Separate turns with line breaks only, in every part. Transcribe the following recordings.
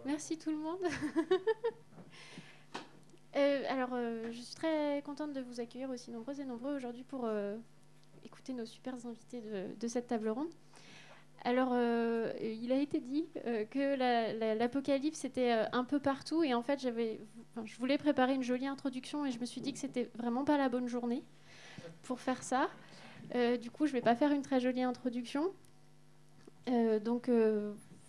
Merci tout le monde. Je suis très contente de vous accueillir aussi nombreuses et nombreux aujourd'hui pour écouter nos super invités de cette table ronde. Alors, il a été dit que l'apocalypse était un peu partout et en fait, je voulais préparer une jolie introduction et je me suis dit que c'était vraiment pas la bonne journée pour faire ça. Du coup, je vais pas faire une très jolie introduction.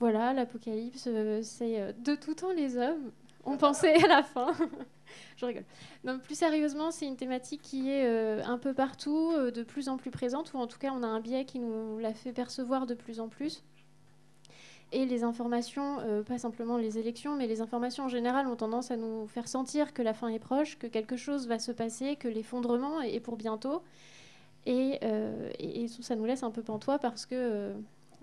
Voilà, l'apocalypse, c'est de tout temps les hommes ont pensé à la fin. Je rigole. Non, plus sérieusement, c'est une thématique qui est un peu partout, de plus en plus présente, ou en tout cas, on a un biais qui nous la fait percevoir de plus en plus. Et les informations, pas simplement les élections, mais les informations en général ont tendance à nous faire sentir que la fin est proche, que quelque chose va se passer, que l'effondrement est pour bientôt. Et ça nous laisse un peu pantois parce que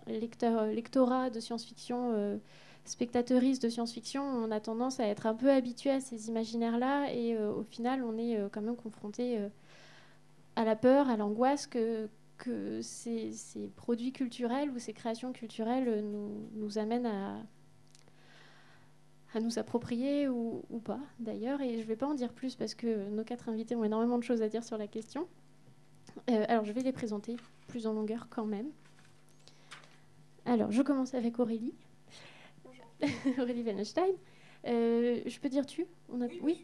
lectorat de science-fiction, spectateuristes de science-fiction, on a tendance à être un peu habitué à ces imaginaires-là et au final, on est quand même confronté à la peur, à l'angoisse que ces produits culturels ou ces créations culturelles nous amènent à nous approprier ou pas, d'ailleurs. Et je ne vais pas en dire plus parce que nos 4 invités ont énormément de choses à dire sur la question. Alors, je vais les présenter plus en longueur quand même. Alors, je commence avec Aurélie. Aurélie Wallenstein. Je peux dire tu Oui.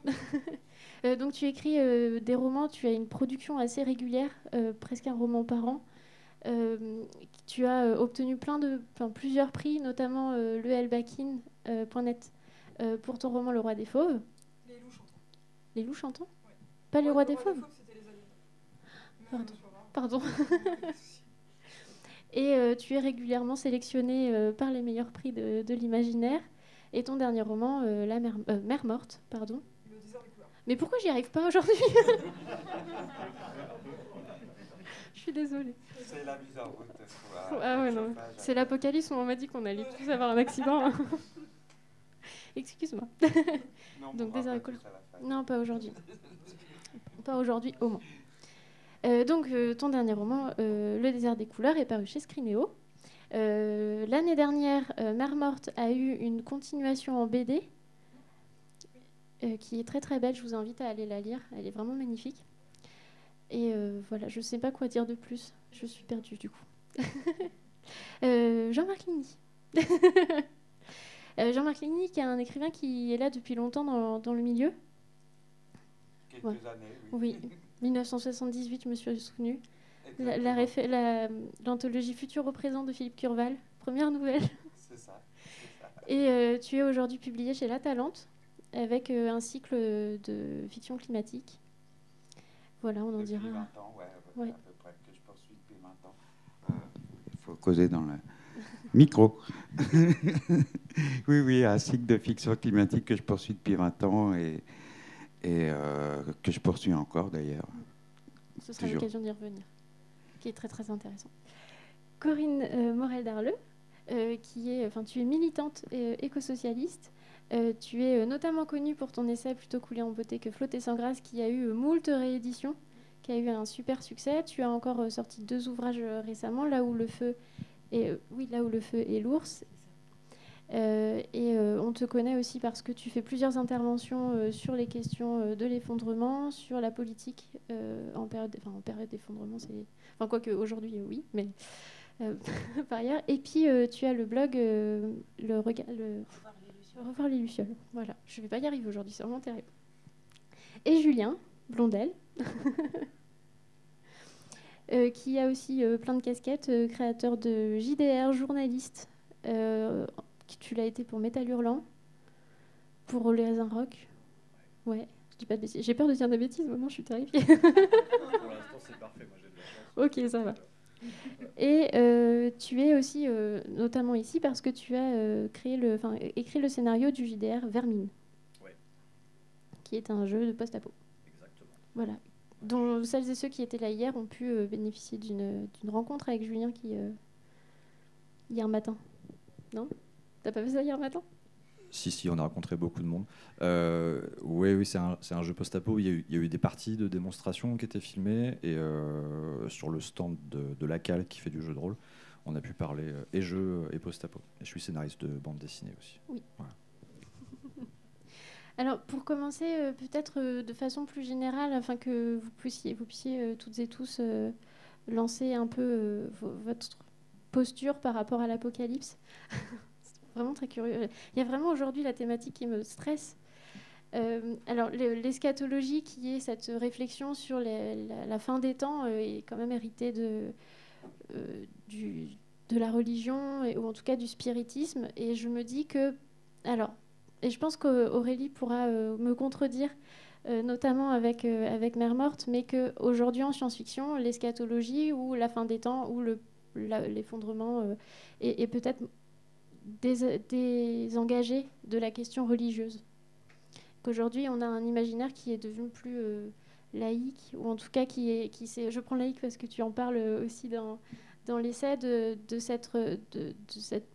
Donc, tu écris des romans, tu as une production assez régulière, presque un roman par an. Tu as obtenu plusieurs prix, notamment le Elbakin.net pour ton roman Le Roi des Fauves.
Les loups chantants.
Les loups chantants
Ouais.
Pas les Rois des Fauves
c'était les aliens.
Pardon. Et tu es régulièrement sélectionné par les meilleurs prix de l'imaginaire. Et ton dernier roman, Mer morte, pardon.
Le désert des couleurs.
Mais pourquoi j'y arrive pas aujourd'hui? Je suis désolée.
C'est la mise en route.
Ah ouais, non. C'est l'apocalypse où on m'a dit qu'on allait tous avoir un accident. Excuse-moi.
Non,
donc désert des couleurs. Non, pas aujourd'hui. Pas aujourd'hui, au moins. Ton dernier roman, Le désert des couleurs, est paru chez Scrinéo. L'année dernière, Mer morte a eu une continuation en BD qui est très très belle. Je vous invite à aller la lire. Elle est vraiment magnifique. Et voilà, je ne sais pas quoi dire de plus. Je suis perdue du coup. Jean-Marc Ligny. Jean-Marc Ligny, qui est un écrivain qui est là depuis longtemps dans le milieu.
Quelques années,
oui. 1978, je me suis souvenue. L'anthologie Futur au présent de Philippe Curval, première nouvelle.
C'est ça.
Et tu es aujourd'hui publié chez La Talente avec un cycle de fiction climatique. Voilà, on en dira.
Depuis 20 ans, ouais. À peu près, que je poursuis depuis 20 ans. Il faut causer dans le micro. Oui, un cycle de fiction climatique que je poursuis depuis 20 ans et que je poursuis encore d'ailleurs.
Ce sera l'occasion d'y revenir, qui est très très intéressant. Corinne Morel-Darleux, tu es militante écosocialiste. Tu es notamment connue pour ton essai Plutôt couler en beauté que flotter sans grâce, qui a eu moult rééditions, qui a eu un super succès. Tu as encore sorti 2 ouvrages récemment, Là où le feu et l'ours. On te connaît aussi parce que tu fais plusieurs interventions sur les questions de l'effondrement, sur la politique en période d'effondrement. Quoique aujourd'hui, oui, mais par ailleurs. Et puis, tu as le blog Revoir les Lucioles. Voilà, je ne vais pas y arriver aujourd'hui, c'est vraiment terrible. Et Julien Blondel, qui a aussi plein de casquettes, créateur de JDR, journaliste. Tu l'as été pour Métal Hurlant, pour Les Raisins Rock. Ouais, je dis pas de bêtises. J'ai peur de dire des bêtises, maintenant je suis terrifiée.
Pour l'instant, c'est parfait, moi j'ai de la chance.
Ok, ça va. Et tu es aussi notamment ici parce que tu as écrit le scénario du JDR Vermine,
ouais.
Qui est un jeu de post-apo.
Exactement.
Voilà. Dont celles et ceux qui étaient là hier ont pu bénéficier d'une rencontre avec Julien hier matin. Non ? T'as pas fait ça hier matin ?
Si, on a rencontré beaucoup de monde. Oui, c'est un jeu post-apo. Il y a eu des parties de démonstration qui étaient filmées et sur le stand de la Cale qui fait du jeu de rôle, on a pu parler et jeu et post-apo. Et je suis scénariste de bande dessinée aussi.
Oui.
Voilà.
Alors, pour commencer, peut-être de façon plus générale, afin que vous puissiez toutes et tous lancer un peu votre posture par rapport à l'apocalypse. C'est vraiment très curieux. Il y a vraiment aujourd'hui la thématique qui me stresse. Alors, l'eschatologie, qui est cette réflexion sur la fin des temps, est quand même héritée de la religion, ou en tout cas du spiritisme. Et je me dis que... Alors, et je pense qu'Aurélie pourra me contredire, notamment avec Mère Morte, mais qu'aujourd'hui en science-fiction, l'eschatologie ou la fin des temps ou l'effondrement est peut-être désengagé de la question religieuse. Qu'aujourd'hui, on a un imaginaire qui est devenu plus laïque, ou en tout cas je prends laïque parce que tu en parles aussi dans l'essai de cette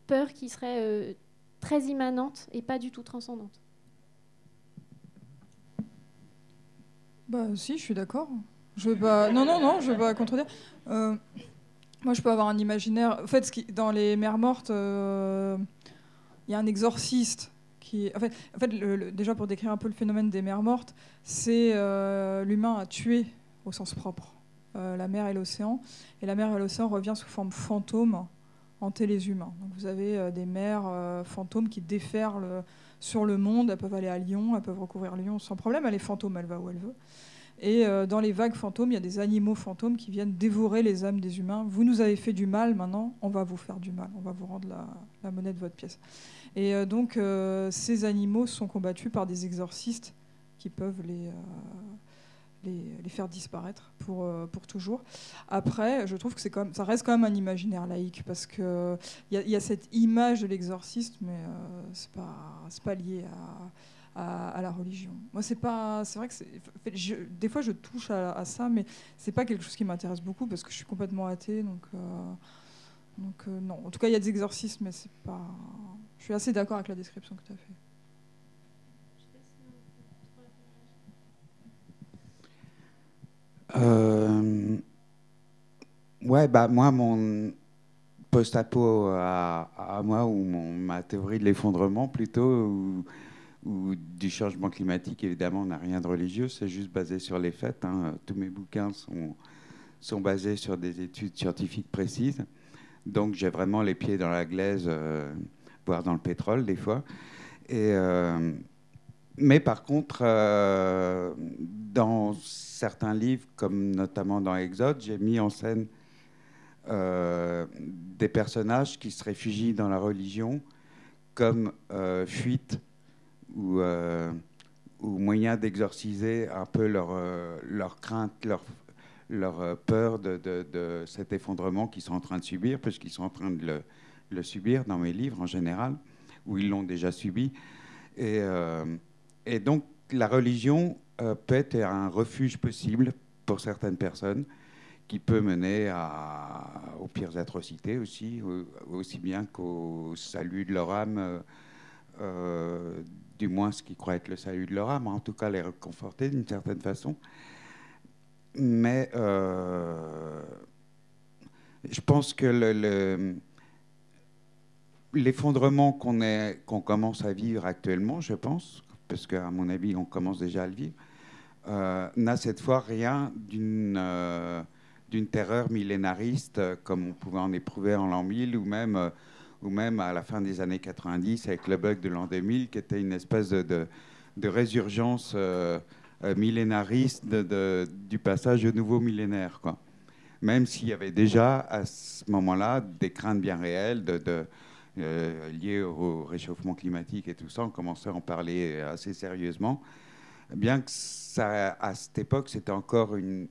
peur qui serait très immanente et pas du tout transcendante.
Bah si, je suis d'accord. Je veux pas... Non, je veux pas contredire. Moi, je peux avoir un imaginaire... En fait, dans les Mères Mortes, il y a un exorciste qui... En fait, déjà, pour décrire un peu le phénomène des Mères Mortes, c'est l'humain a tué au sens propre la mer et l'océan. Et la mer et l'océan revient sous forme fantôme hanter les humains. Donc vous avez des mers fantômes qui déferlent sur le monde. Elles peuvent aller à Lyon, elles peuvent recouvrir Lyon sans problème. Elle est fantôme, elle va où elle veut. Et dans les vagues fantômes, il y a des animaux fantômes qui viennent dévorer les âmes des humains. Vous nous avez fait du mal, maintenant, on va vous faire du mal. On va vous rendre la monnaie de votre pièce. Et donc, ces animaux sont combattus par des exorcistes qui peuvent les faire disparaître pour toujours. Après, je trouve que ça reste quand même un imaginaire laïque, parce qu'il y a cette image de l'exorciste, mais c'est pas lié à la religion. Moi, c'est vrai que des fois, je touche à ça, mais c'est pas quelque chose qui m'intéresse beaucoup, parce que je suis complètement athée, donc non. En tout cas, il y a des exorcismes, mais c'est pas... Je suis assez d'accord avec la description que tu as faite.
Ouais, bah moi, mon post-apo à moi, ou ma théorie de l'effondrement plutôt, ou du changement climatique, évidemment, n'a rien de religieux, c'est juste basé sur les faits. Hein. Tous mes bouquins sont basés sur des études scientifiques précises. Donc j'ai vraiment les pieds dans la glaise, voire dans le pétrole des fois. Mais par contre, dans certains livres, comme notamment dans Exode, j'ai mis en scène des personnages qui se réfugient dans la religion comme fuite ou moyen d'exorciser un peu leur crainte, leur peur de cet effondrement qu'ils sont en train de subir, puisqu'ils sont en train de le subir dans mes livres en général, ou ils l'ont déjà subi. Et donc, la religion peut être un refuge possible pour certaines personnes, qui peut mener aux pires atrocités aussi bien qu'au salut de leur âme, du moins ce qu'ils croient être le salut de leur âme, en tout cas les réconforter d'une certaine façon. Mais je pense que l'effondrement qu'on commence à vivre actuellement, je pense, parce qu'à mon avis, on commence déjà à le vivre, n'a cette fois rien d'une terreur millénariste comme on pouvait en éprouver en l'an 1000 ou même à la fin des années 90 avec le bug de l'an 2000 qui était une espèce de résurgence millénariste du passage au nouveau millénaire, quoi. Même s'il y avait déjà à ce moment-là des craintes bien réelles liées au réchauffement climatique et tout ça, on commençait à en parler assez sérieusement, bien que à cette époque c'était encore une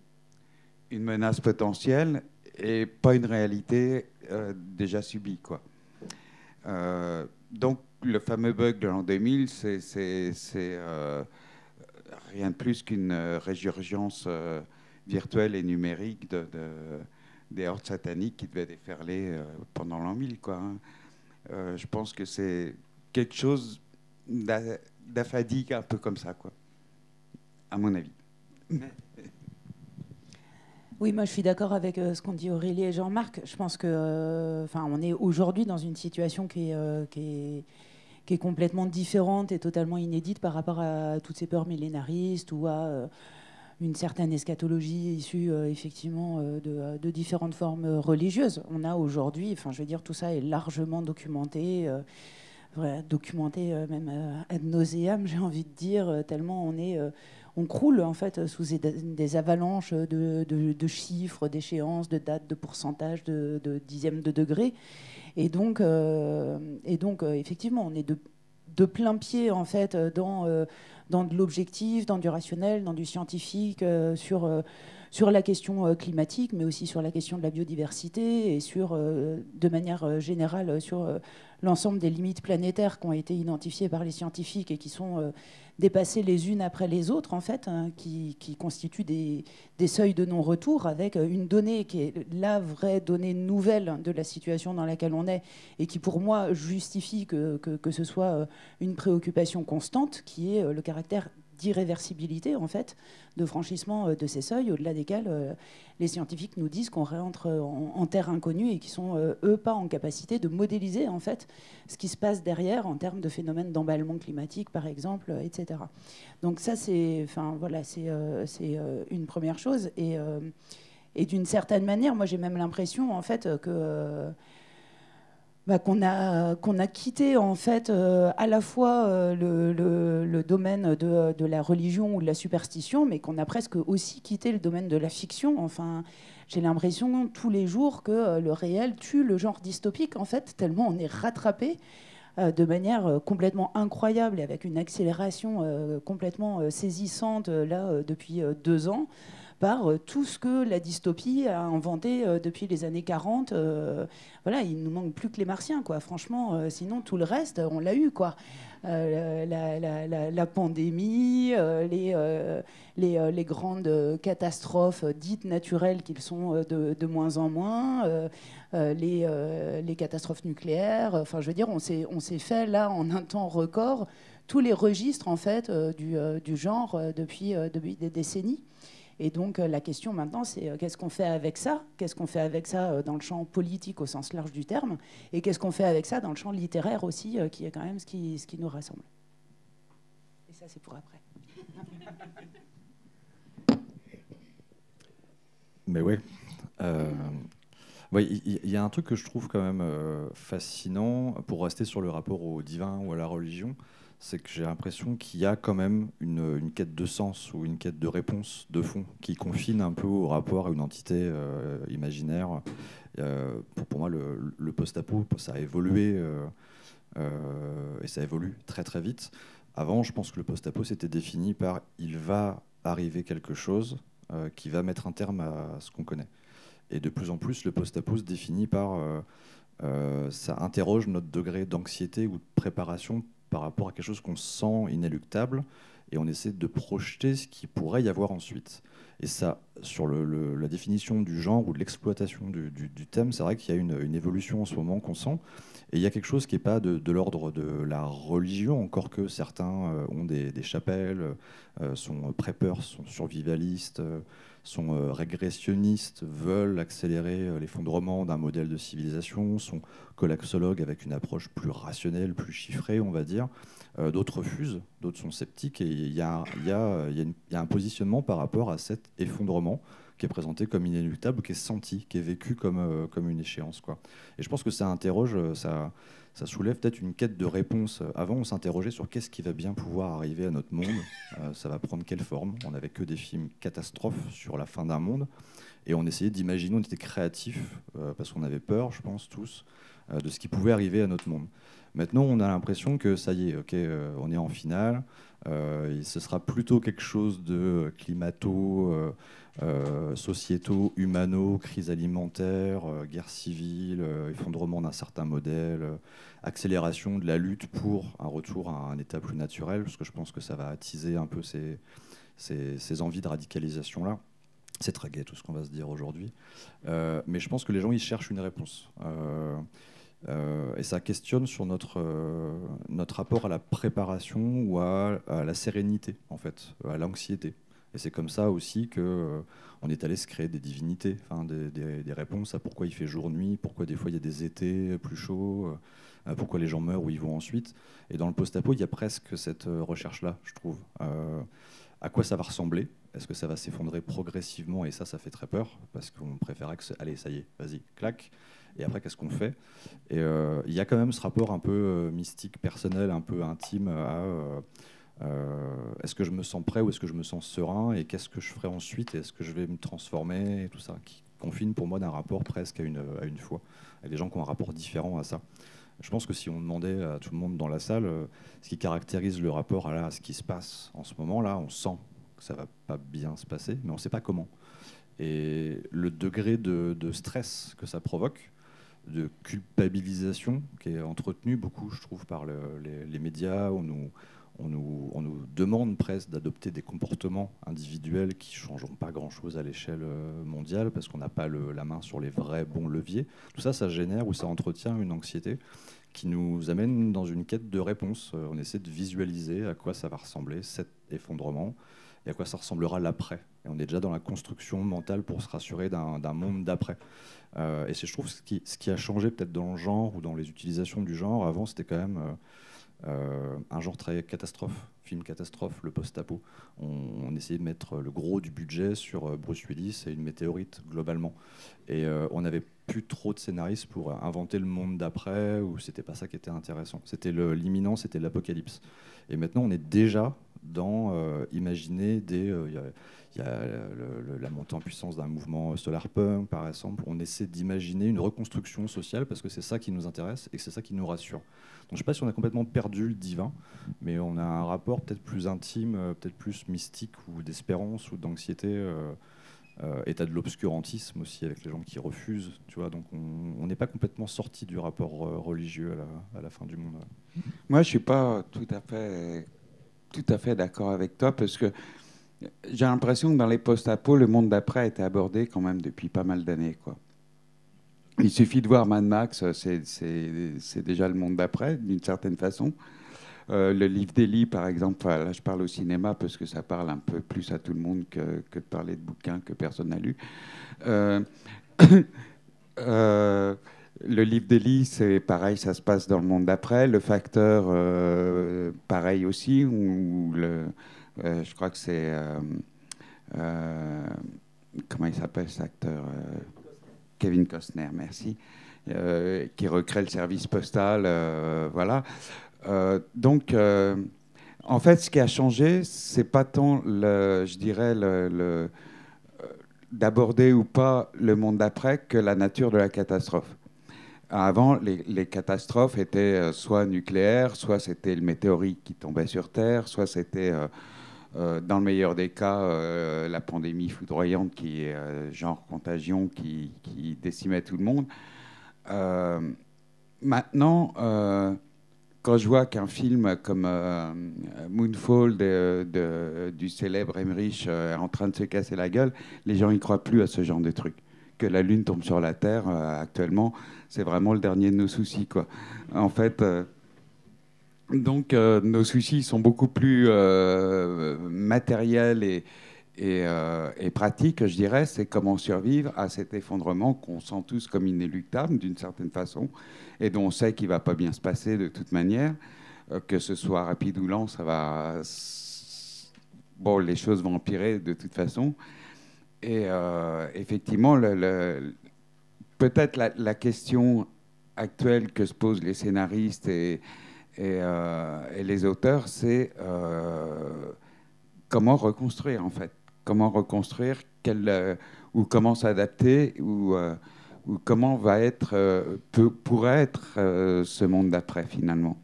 menace potentielle et pas une réalité déjà subie, quoi. Donc le fameux bug de l'an 2000, c'est rien de plus qu'une résurgence virtuelle et numérique des hordes sataniques qui devaient déferler pendant l'an 1000, quoi. Je pense que c'est quelque chose d'aphadique, un peu comme ça, quoi, à mon avis.
Oui, moi je suis d'accord avec ce qu'ont dit Aurélie et Jean-Marc. Je pense que, on est aujourd'hui dans une situation qui qui est complètement différente et totalement inédite par rapport à toutes ces peurs millénaristes ou à une certaine eschatologie issue effectivement de différentes formes religieuses. On a aujourd'hui, enfin je veux dire, tout ça est largement documenté, même ad nauseam, j'ai envie de dire, tellement on croule en fait sous des avalanches de chiffres, d'échéances, de dates, de pourcentages, de dixièmes de degrés. Et donc effectivement, on est de plein pied en fait dans de l'objectif, dans du rationnel, dans du scientifique, sur la question climatique, mais aussi sur la question de la biodiversité et de manière générale sur l'ensemble des limites planétaires qui ont été identifiées par les scientifiques et qui sont dépassées les unes après les autres, en fait, hein, qui constituent des seuils de non-retour avec une donnée qui est la vraie donnée nouvelle de la situation dans laquelle on est et qui, pour moi, justifie que ce soit une préoccupation constante, qui est le caractère d'irréversibilité, en fait, de franchissement de ces seuils, au-delà desquels les scientifiques nous disent qu'on rentre en terre inconnue et qui sont, eux, pas en capacité de modéliser, en fait, ce qui se passe derrière en termes de phénomènes d'emballement climatique, par exemple, etc. Donc ça, c'est une première chose. Et d'une certaine manière, moi, j'ai même l'impression, en fait, que... qu'on a quitté en fait à la fois le domaine de la religion ou de la superstition, mais qu'on a presque aussi quitté le domaine de la fiction. Enfin, j'ai l'impression tous les jours que le réel tue le genre dystopique, en fait, tellement on est rattrapé de manière complètement incroyable et avec une accélération complètement saisissante là depuis 2 ans, par tout ce que la dystopie a inventé depuis les années 40. Voilà, il ne nous manque plus que les martiens, quoi. Franchement, sinon, tout le reste, on l'a eu, quoi. La pandémie, les grandes catastrophes dites naturelles qu'ils sont de moins en moins, les catastrophes nucléaires. Enfin, je veux dire, on s'est fait, là, en un temps record, tous les registres, en fait, du genre depuis des décennies. Et donc la question maintenant, c'est qu'est-ce qu'on fait avec ça ? Qu'est-ce qu'on fait avec ça dans le champ politique au sens large du terme ? Et qu'est-ce qu'on fait avec ça dans le champ littéraire aussi, qui est quand même ce qui nous rassemble ? Et ça, c'est pour après.
Mais ouais. Il y a un truc que je trouve quand même fascinant, pour rester sur le rapport au divin ou à la religion, c'est que j'ai l'impression qu'il y a quand même une quête de sens ou une quête de réponse de fond qui confine un peu au rapport à une entité imaginaire. Pour moi, le post-apo, ça a évolué et ça évolue très très vite. Avant, je pense que le post-apo, c'était défini par « il va arriver quelque chose qui va mettre un terme à ce qu'on connaît ». Et de plus en plus, le post-apo se définit par ça interroge notre degré d'anxiété ou de préparation par rapport à quelque chose qu'on sent inéluctable, et on essaie de projeter ce qu'il pourrait y avoir ensuite. Et ça, sur la définition du genre ou de l'exploitation du thème, c'est vrai qu'il y a une évolution en ce moment qu'on sent, et il y a quelque chose qui n'est pas de l'ordre de la religion, encore que certains ont des chapelles, sont prêpeurs, sont survivalistes, sont régressionnistes, veulent accélérer l'effondrement d'un modèle de civilisation, sont collapsologues avec une approche plus rationnelle, plus chiffrée, on va dire. D'autres refusent, d'autres sont sceptiques, et il y a un positionnement par rapport à cet effondrement qui est présenté comme inéluctable, qui est senti, qui est vécu comme une échéance, quoi. Et je pense que ça interroge, ça soulève peut-être une quête de réponse. Avant, on s'interrogeait sur qu'est-ce qui va bien pouvoir arriver à notre monde, ça va prendre quelle forme. On n'avait que des films catastrophes sur la fin d'un monde, et on essayait d'imaginer, on était créatifs, parce qu'on avait peur, je pense, tous, de ce qui pouvait arriver à notre monde. Maintenant, on a l'impression que ça y est, on est en finale, et ce sera plutôt quelque chose de climato, sociétaux, humano, crise alimentaire, guerre civile, effondrement d'un certain modèle, accélération de la lutte pour un retour à un état plus naturel, parce que je pense que ça va attiser un peu ces envies de radicalisation-là. C'est très gai tout ce qu'on va se dire aujourd'hui. Mais je pense que les gens, ils cherchent une réponse. Et ça questionne sur notre rapport à la préparation ou à la sérénité, en fait, à l'anxiété. Et c'est comme ça aussi que on est allé se créer des divinités, des réponses à pourquoi il fait jour-nuit, pourquoi des fois il y a des étés plus chauds, pourquoi les gens meurent, où ils vont ensuite. Et dans le post-apo, il y a presque cette recherche-là, je trouve. À quoi ça va ressembler? Est-ce que ça va s'effondrer progressivement? Et ça fait très peur, parce qu'on préférait que allez, ça y est, vas-y, clac. Et après, qu'est-ce qu'on fait? Et il y a quand même ce rapport un peu mystique, personnel, un peu intime à est-ce que je me sens prêt ou est-ce que je me sens serein? Et qu'est-ce que je ferai ensuite? Est-ce que je vais me transformer? Et tout ça, qui confine pour moi d'un rapport presque à une foi. Il y a des gens qui ont un rapport différent à ça. Je pense que si on demandait à tout le monde dans la salle ce qui caractérise le rapport à ce qui se passe en ce moment-là, on sent que ça ne va pas bien se passer, mais on ne sait pas comment. Et le degré de stress que ça provoque, de culpabilisation qui est entretenu beaucoup, je trouve, par les médias. On nous demande presque d'adopter des comportements individuels qui ne changeront pas grand-chose à l'échelle mondiale parce qu'on n'a pas la main sur les vrais bons leviers. Tout ça, ça génère ou ça entretient une anxiété qui nous amène dans une quête de réponse. On essaie de visualiser à quoi ça va ressembler, cet effondrement, et à quoi ça ressemblera l'après. Et on est déjà dans la construction mentale pour se rassurer d'un monde d'après. Et c'est, je trouve, ce qui a changé peut-être dans le genre ou dans les utilisations du genre. Avant, c'était quand même un genre très catastrophe, film catastrophe, le post-apo. On essayait de mettre le gros du budget sur Bruce Willis et une météorite, globalement. Et on n'avait plus trop de scénaristes pour inventer le monde d'après, ou c'était pas ça qui était intéressant. C'était l'imminent, c'était l'apocalypse. Et maintenant, on est déjà dans imaginer il y a la montée en puissance d'un mouvement solarpunk, par exemple. On essaie d'imaginer une reconstruction sociale parce que c'est ça qui nous intéresse et c'est ça qui nous rassure. Donc, je ne sais pas si on a complètement perdu le divin, mais on a un rapport peut-être plus intime, peut-être plus mystique ou d'espérance ou d'anxiété. Et t'as de l'obscurantisme aussi avec les gens qui refusent. Tu vois, donc on n'est pas complètement sorti du rapport religieux à la fin du monde.
Moi, je ne suis pas tout à fait d'accord avec toi parce que j'ai l'impression que dans les post-apo, le monde d'après a été abordé quand même depuis pas mal d'années, quoi. Il suffit de voir Mad Max, c'est déjà le monde d'après, d'une certaine façon. Le livre d'Eli, par exemple, là je parle au cinéma parce que ça parle un peu plus à tout le monde que de parler de bouquins que personne n'a lu. Le livre d'Eli, c'est pareil, ça se passe dans le monde d'après. Le Facteur, pareil aussi, je crois que c'est... comment il s'appelle cet acteur Kevin Costner, merci. Qui recrée le service postal, voilà. Donc, en fait, ce qui a changé, c'est pas tant, je dirais, d'aborder ou pas le monde d'après que la nature de la catastrophe. Avant, les catastrophes étaient soit nucléaires, soit c'était le météorite qui tombait sur Terre, soit c'était, dans le meilleur des cas, la pandémie foudroyante qui est genre contagion qui décimait tout le monde. Maintenant, quand je vois qu'un film comme Moonfall du célèbre Emmerich est en train de se casser la gueule, les gens n'y croient plus à ce genre de truc. Que la Lune tombe sur la Terre actuellement, c'est vraiment le dernier de nos soucis, quoi. En fait, donc nos soucis sont beaucoup plus matériels et pratiques, je dirais. C'est comment survivre à cet effondrement qu'on sent tous comme inéluctable d'une certaine façon et dont on sait qu'il ne va pas bien se passer de toute manière. Que ce soit rapide ou lent, ça va... Bon, les choses vont empirer de toute façon. Et effectivement, peut-être la question actuelle que se posent les scénaristes et les auteurs, c'est comment reconstruire, en fait. Comment reconstruire, ou comment s'adapter, ou comment pourrait être ce monde d'après, finalement.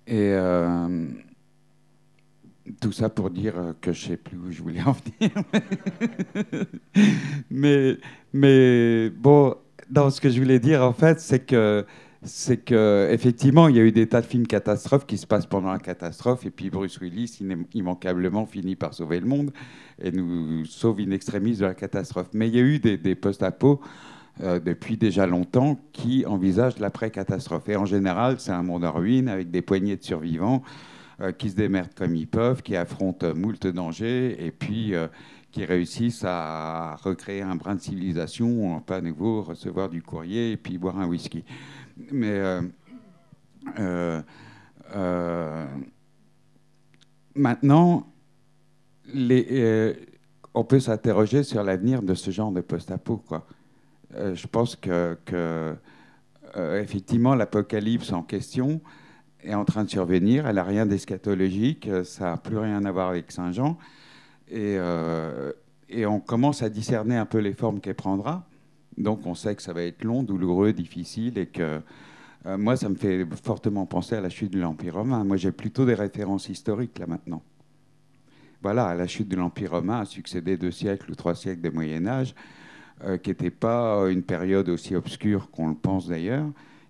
Et... tout ça pour dire que je ne sais plus où je voulais en venir. mais bon, dans ce que je voulais dire, en fait, c'est que effectivement, il y a eu des tas de films catastrophes qui se passent pendant la catastrophe, et puis Bruce Willis, immanquablement, finit par sauver le monde et nous sauve in extremis de la catastrophe. Mais il y a eu des post-apos depuis déjà longtemps qui envisagent l'après-catastrophe. Et en général, c'est un monde en ruine avec des poignées de survivants. qui se démerdent comme ils peuvent, qui affrontent moult dangers, et puis qui réussissent à recréer un brin de civilisation où on peut à nouveau recevoir du courrier et puis boire un whisky. Mais maintenant, on peut s'interroger sur l'avenir de ce genre de post-apo, quoi. Je pense que effectivement, l'apocalypse en question est en train de survenir. Elle n'a rien d'eschatologique, ça n'a plus rien à voir avec Saint-Jean. Et on commence à discerner un peu les formes qu'elle prendra. Donc on sait que ça va être long, douloureux, difficile, et que moi, ça me fait fortement penser à la chute de l'Empire romain. Moi, j'ai plutôt des références historiques, là, maintenant. Voilà, à la chute de l'Empire romain a succédé 2 siècles ou 3 siècles de Moyen-Âge, qui n'était pas une période aussi obscure qu'on le pense d'ailleurs,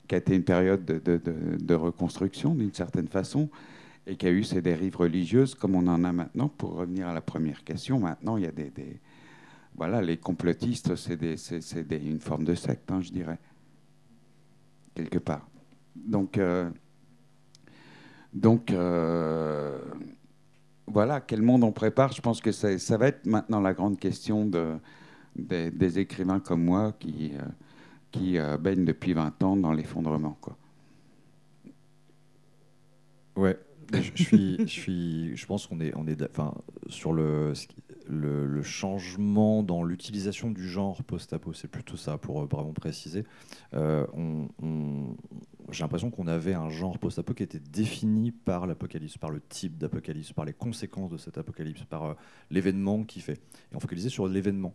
qui a été une période de reconstruction d'une certaine façon, et qui a eu ses dérives religieuses comme on en a maintenant. Pour revenir à la première question, maintenant il y a voilà, les complotistes, c'est une forme de secte, hein, je dirais, quelque part. Donc voilà, quel monde on prépare. Je pense que ça va être maintenant la grande question des écrivains comme moi qui baignent depuis 20 ans dans l'effondrement, quoi.
Ouais, je pense qu'on est enfin, sur le changement dans l'utilisation du genre post-apo, c'est plutôt ça, pour vraiment préciser. J'ai l'impression qu'on avait un genre post-apo qui était défini par l'apocalypse, par le type d'apocalypse, par les conséquences de cet apocalypse, par l'événement qu'il fait. Et on focalisait sur l'événement.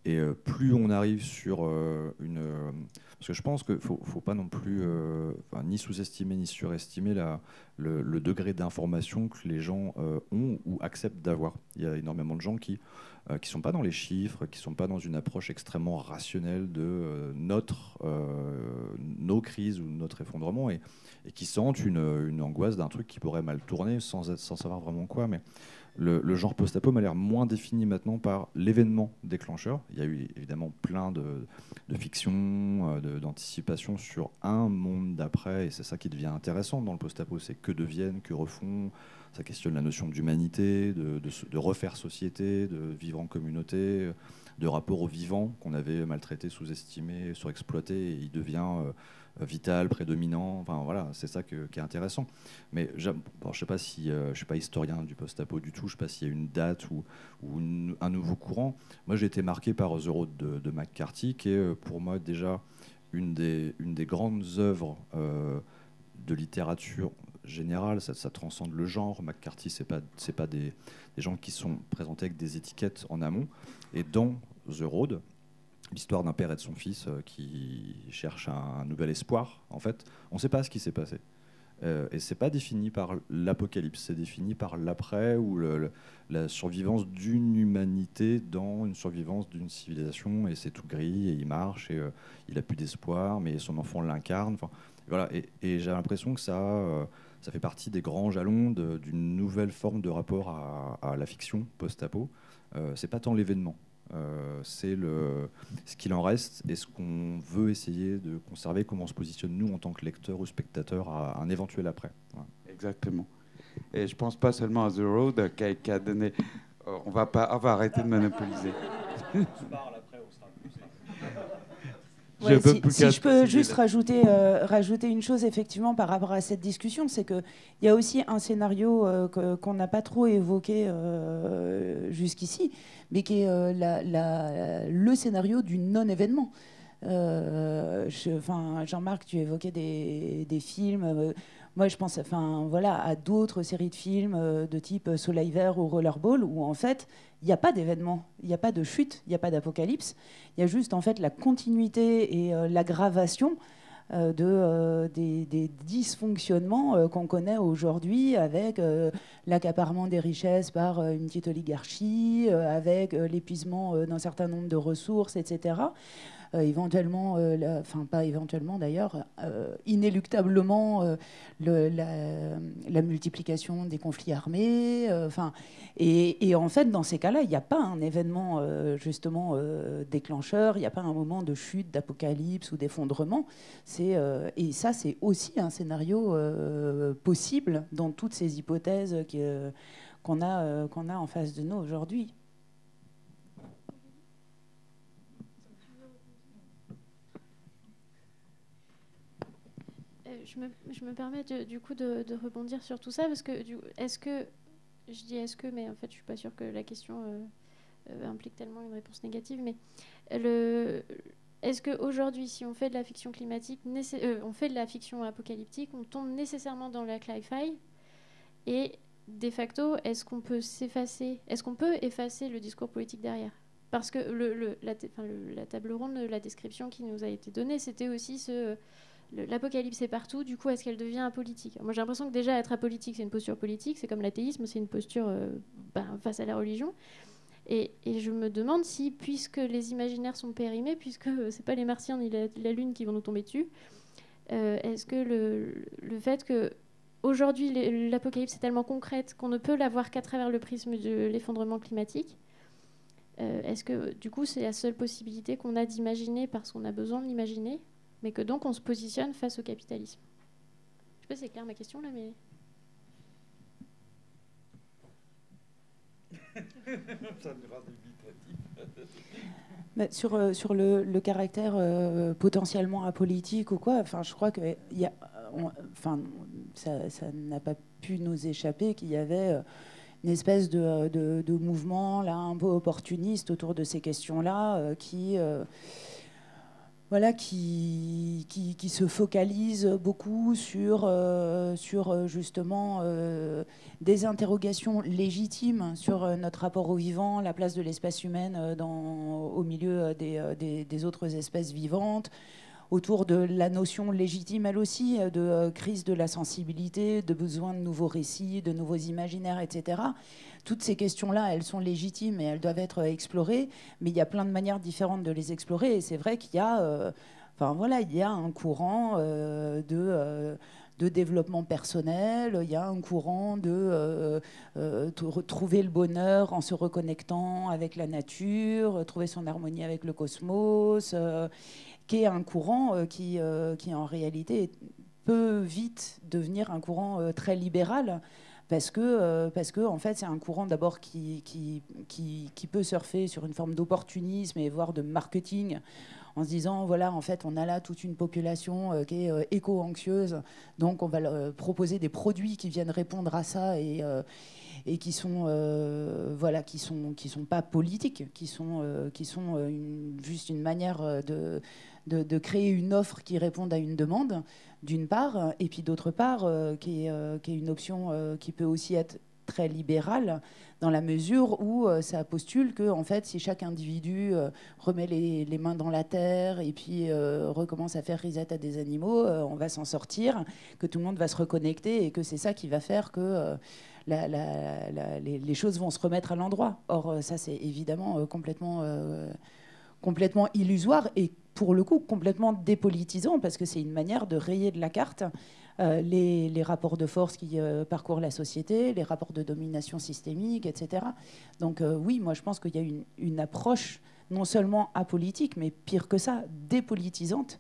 Et plus on arrive sur parce que je pense qu'il ne faut pas non plus ni sous-estimer ni surestimer le degré d'information que les gens ont ou acceptent d'avoir. Il y a énormément de gens qui ne sont pas dans les chiffres, qui ne sont pas dans une approche extrêmement rationnelle de nos crises ou notre effondrement, et qui sentent une angoisse d'un truc qui pourrait mal tourner sans savoir vraiment quoi. Mais le genre post-apo m'a l'air moins défini maintenant par l'événement déclencheur. Il y a eu évidemment plein de fictions, d'anticipation sur un monde d'après, et c'est ça qui devient intéressant dans le post-apo, c'est que deviennent, que refont. Ça questionne la notion d'humanité, de refaire société, de vivre en communauté, de rapport au vivant qu'on avait maltraité, sous-estimé, surexploité, et il devient vital, prédominant. Enfin voilà, c'est ça qui est intéressant. Mais je sais pas si je suis pas historien du post-apo du tout. Je sais pas s'il y a une date ou un nouveau courant. Moi, j'ai été marqué par The Road de McCarthy, qui est pour moi déjà une des grandes œuvres de littérature générale. Ça transcende le genre. McCarthy, c'est pas des gens qui sont présentés avec des étiquettes en amont. Et dans The Road, l'histoire d'un père et de son fils qui cherchent un nouvel espoir, en fait, on ne sait pas ce qui s'est passé. Et ce n'est pas défini par l'apocalypse, c'est défini par l'après ou la survivance d'une humanité dans une survivance d'une civilisation, et c'est tout gris, et il marche, et il n'a plus d'espoir, mais son enfant l'incarne. Enfin, voilà, et j'ai l'impression que ça fait partie des grands jalons d'une nouvelle forme de rapport à la fiction post-apo. C'est pas tant l'événement. C'est ce qu'il en reste et ce qu'on veut essayer de conserver, comment on se positionne nous en tant que lecteur ou spectateur à un éventuel après. Ouais.
Exactement. Et je pense pas seulement à The Road qui a donné... on va arrêter de monopoliser.
Ouais, si je peux juste rajouter une chose effectivement par rapport à cette discussion, c'est qu'il y a aussi un scénario qu'on n'a pas trop évoqué jusqu'ici, mais qui est le scénario du non-événement. Jean-Marc, tu évoquais des films. Moi, je pense à d'autres séries de films de type Soleil Vert ou Rollerball, où en fait, il n'y a pas d'événement, il n'y a pas de chute, il n'y a pas d'apocalypse. Il y a juste en fait la continuité et l'aggravation des dysfonctionnements qu'on connaît aujourd'hui, avec l'accaparement des richesses par une petite oligarchie, avec l'épuisement d'un certain nombre de ressources, etc. éventuellement, enfin pas éventuellement d'ailleurs, inéluctablement la multiplication des conflits armés. Et en fait, dans ces cas-là, il n'y a pas un événement justement déclencheur, il n'y a pas un moment de chute, d'apocalypse ou d'effondrement. Et ça, c'est aussi un scénario possible dans toutes ces hypothèses qu'on a en face de nous aujourd'hui.
Je me permets du coup de rebondir sur tout ça parce que est-ce que je dis est-ce que, mais en fait je suis pas sûre que la question implique tellement une réponse négative, mais est-ce qu'aujourd'hui, si on fait de la fiction climatique, on fait de la fiction apocalyptique, on tombe nécessairement dans la cli-fi, et de facto, est-ce qu'on peut effacer le discours politique derrière? Parce que la table ronde, la description qui nous a été donnée, c'était aussi l'apocalypse est partout, du coup, est-ce qu'elle devient apolitique? Moi, j'ai l'impression que déjà, être apolitique, c'est une posture politique, c'est comme l'athéisme, c'est une posture face à la religion. Et je me demande si, puisque les imaginaires sont périmés, puisque c'est pas les martiens ni la Lune qui vont nous tomber dessus, est-ce que le fait que aujourd'hui l'apocalypse est tellement concrète qu'on ne peut la voir qu'à travers le prisme de l'effondrement climatique, est-ce que du coup c'est la seule possibilité qu'on a d'imaginer parce qu'on a besoin de l'imaginer, mais que donc on se positionne face au capitalisme? Je sais pas si c'est clair ma question là, mais...
Sur le caractère potentiellement apolitique ou quoi, enfin, je crois que ça n'a pas pu nous échapper qu'il y avait une espèce de mouvement là, un peu opportuniste autour de ces questions-là qui se focalise beaucoup sur justement des interrogations légitimes sur notre rapport au vivant, la place de l'espèce humaine au milieu des autres espèces vivantes, autour de la notion légitime, elle aussi, de crise de la sensibilité, de besoin de nouveaux récits, de nouveaux imaginaires, etc. Toutes ces questions-là, elles sont légitimes et elles doivent être explorées, mais il y a plein de manières différentes de les explorer. Et c'est vrai qu'il y a, il y a un courant de développement personnel, il y a un courant de trouver le bonheur en se reconnectant avec la nature, trouver son harmonie avec le cosmos, qui est un courant qui en réalité peut vite devenir un courant très libéral. Parce que en fait, c'est un courant d'abord qui peut surfer sur une forme d'opportunisme et voire de marketing, en se disant, voilà, en fait, on a là toute une population qui est éco-anxieuse, donc on va leur proposer des produits qui viennent répondre à ça et qui sont pas politiques, qui sont juste une manière de créer une offre qui réponde à une demande, d'une part, et puis d'autre part, qui est une option qui peut aussi être très libérale, dans la mesure où ça postule que, en fait, si chaque individu remet les mains dans la terre et puis recommence à faire risette à des animaux, on va s'en sortir, que tout le monde va se reconnecter et que c'est ça qui va faire que les choses vont se remettre à l'endroit. Or, ça, c'est évidemment complètement illusoire et, pour le coup, complètement dépolitisant, parce que c'est une manière de rayer de la carte les rapports de force qui parcourent la société, les rapports de domination systémique, etc. Donc oui, moi je pense qu'il y a une approche non seulement apolitique, mais pire que ça, dépolitisante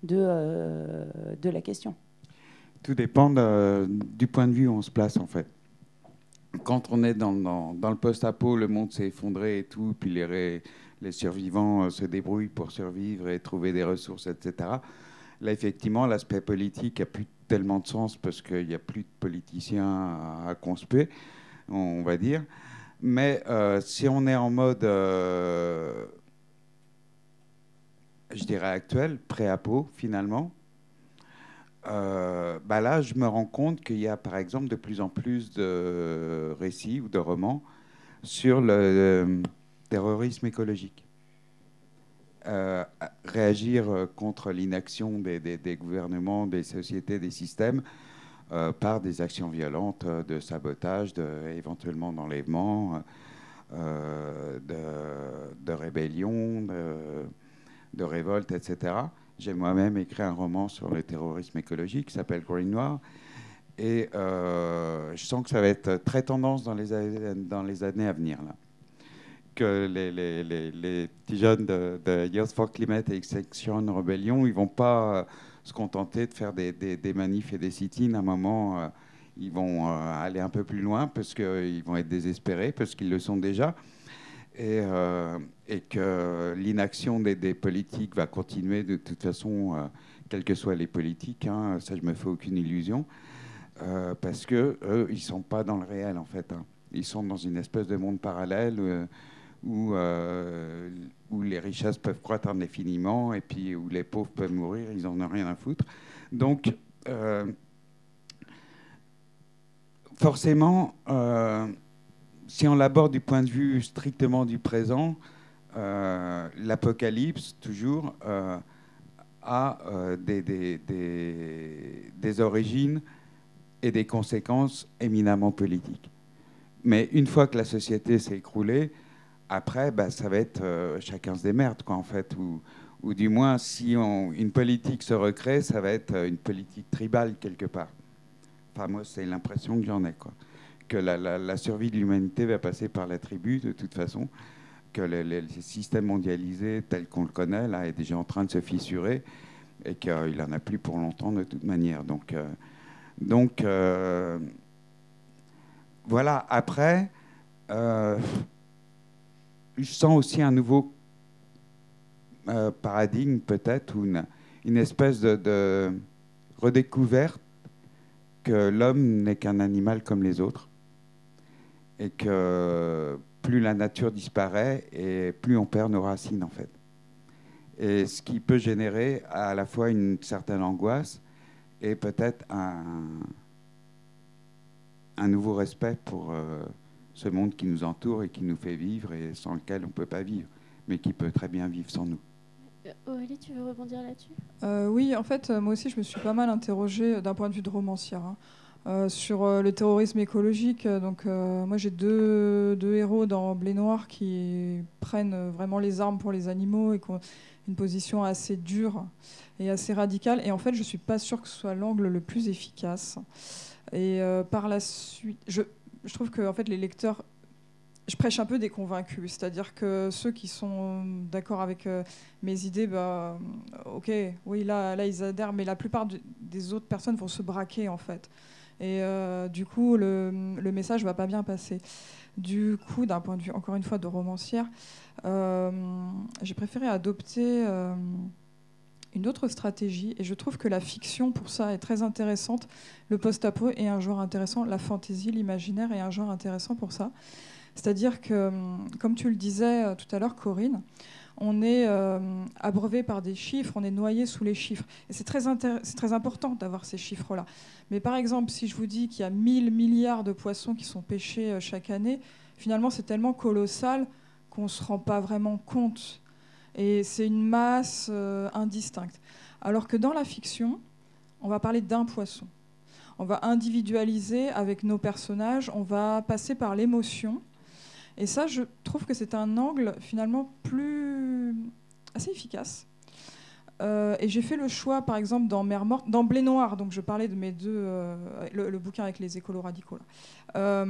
de la question.
Tout dépend du point de vue où on se place, en fait. Quand on est dans le post-apo, le monde s'est effondré et tout, puis les survivants se débrouillent pour survivre et trouver des ressources, etc. Là, effectivement, l'aspect politique n'a plus tellement de sens parce qu'il n'y a plus de politiciens à conspuer, on va dire. Mais si on est en mode, je dirais actuel, pré-apo, finalement, là, je me rends compte qu'il y a, par exemple, de plus en plus de récits ou de romans sur le terrorisme écologique. Réagir contre l'inaction des gouvernements, des sociétés, des systèmes par des actions violentes de sabotage, éventuellement d'enlèvement, de rébellion, de révolte, etc. J'ai moi-même écrit un roman sur le terrorisme écologique qui s'appelle Green Noir. Et je sens que ça va être très tendance dans les années à venir, là. Que les petits jeunes de Youth for Climate et Extinction Rebellion, ils ne vont pas se contenter de faire des manifs et des sit-ins. À un moment, ils vont aller un peu plus loin parce qu'ils vont être désespérés, parce qu'ils le sont déjà. Et que l'inaction des politiques va continuer de toute façon, quelles que soient les politiques. Hein, ça, je ne me fais aucune illusion. Parce qu'eux, ils ne sont pas dans le réel, en fait. Hein. Ils sont dans une espèce de monde parallèle où les richesses peuvent croître indéfiniment et puis où les pauvres peuvent mourir, ils n'en ont rien à foutre. Donc, forcément, si on l'aborde du point de vue strictement du présent, l'apocalypse, toujours, a des origines et des conséquences éminemment politiques. Mais une fois que la société s'est écroulée, après, ça va être chacun se démerde, quoi, en fait. Ou du moins, si une politique se recrée, ça va être une politique tribale, quelque part. Enfin, moi, c'est l'impression que j'en ai, quoi. Que la survie de l'humanité va passer par la tribu, de toute façon. Que le système mondialisé, tel qu'on le connaît, là, est déjà en train de se fissurer. Et qu'il n'en a plus pour longtemps, de toute manière. Donc voilà, après, je sens aussi un nouveau paradigme, peut-être, ou une espèce de redécouverte que l'homme n'est qu'un animal comme les autres, et que plus la nature disparaît, et plus on perd nos racines, en fait. Et ce qui peut générer à la fois une certaine angoisse, et peut-être un nouveau respect pour ce monde qui nous entoure et qui nous fait vivre et sans lequel on ne peut pas vivre, mais qui peut très bien vivre sans nous.
Aurélie, tu veux rebondir là-dessus ?
Oui, en fait, moi aussi, je me suis pas mal interrogée d'un point de vue de romancière sur le terrorisme écologique. Donc, moi, j'ai deux héros dans Blé Noir qui prennent vraiment les armes pour les animaux et qui ont une position assez dure et assez radicale. Et en fait, je ne suis pas sûre que ce soit l'angle le plus efficace. Et par la suite, je trouve que en fait, les lecteurs, je prêche un peu des convaincus. C'est-à-dire que ceux qui sont d'accord avec mes idées, ok, oui, là, ils adhèrent, mais la plupart des autres personnes vont se braquer, en fait. Et du coup, le message ne va pas bien passer. Du coup, d'un point de vue, encore une fois, de romancière, j'ai préféré adopter une autre stratégie, et je trouve que la fiction, pour ça, est très intéressante. Le post-apo est un genre intéressant, la fantaisie, l'imaginaire est un genre intéressant pour ça. C'est-à-dire que, comme tu le disais tout à l'heure, Corinne, on est abreuvé par des chiffres, on est noyé sous les chiffres. Et c'est très important d'avoir ces chiffres-là. Mais par exemple, si je vous dis qu'il y a 1000 milliards de poissons qui sont pêchés chaque année, finalement, c'est tellement colossal qu'on ne se rend pas vraiment compte. Et c'est une masse indistincte. Alors que dans la fiction, on va parler d'un poisson. On va individualiser avec nos personnages, on va passer par l'émotion. Et ça, je trouve que c'est un angle finalement assez efficace. Et j'ai fait le choix, par exemple, dans Mer Morte, dans Blé Noir, donc je parlais de mes deux, le bouquin avec les écolos radicaux, là.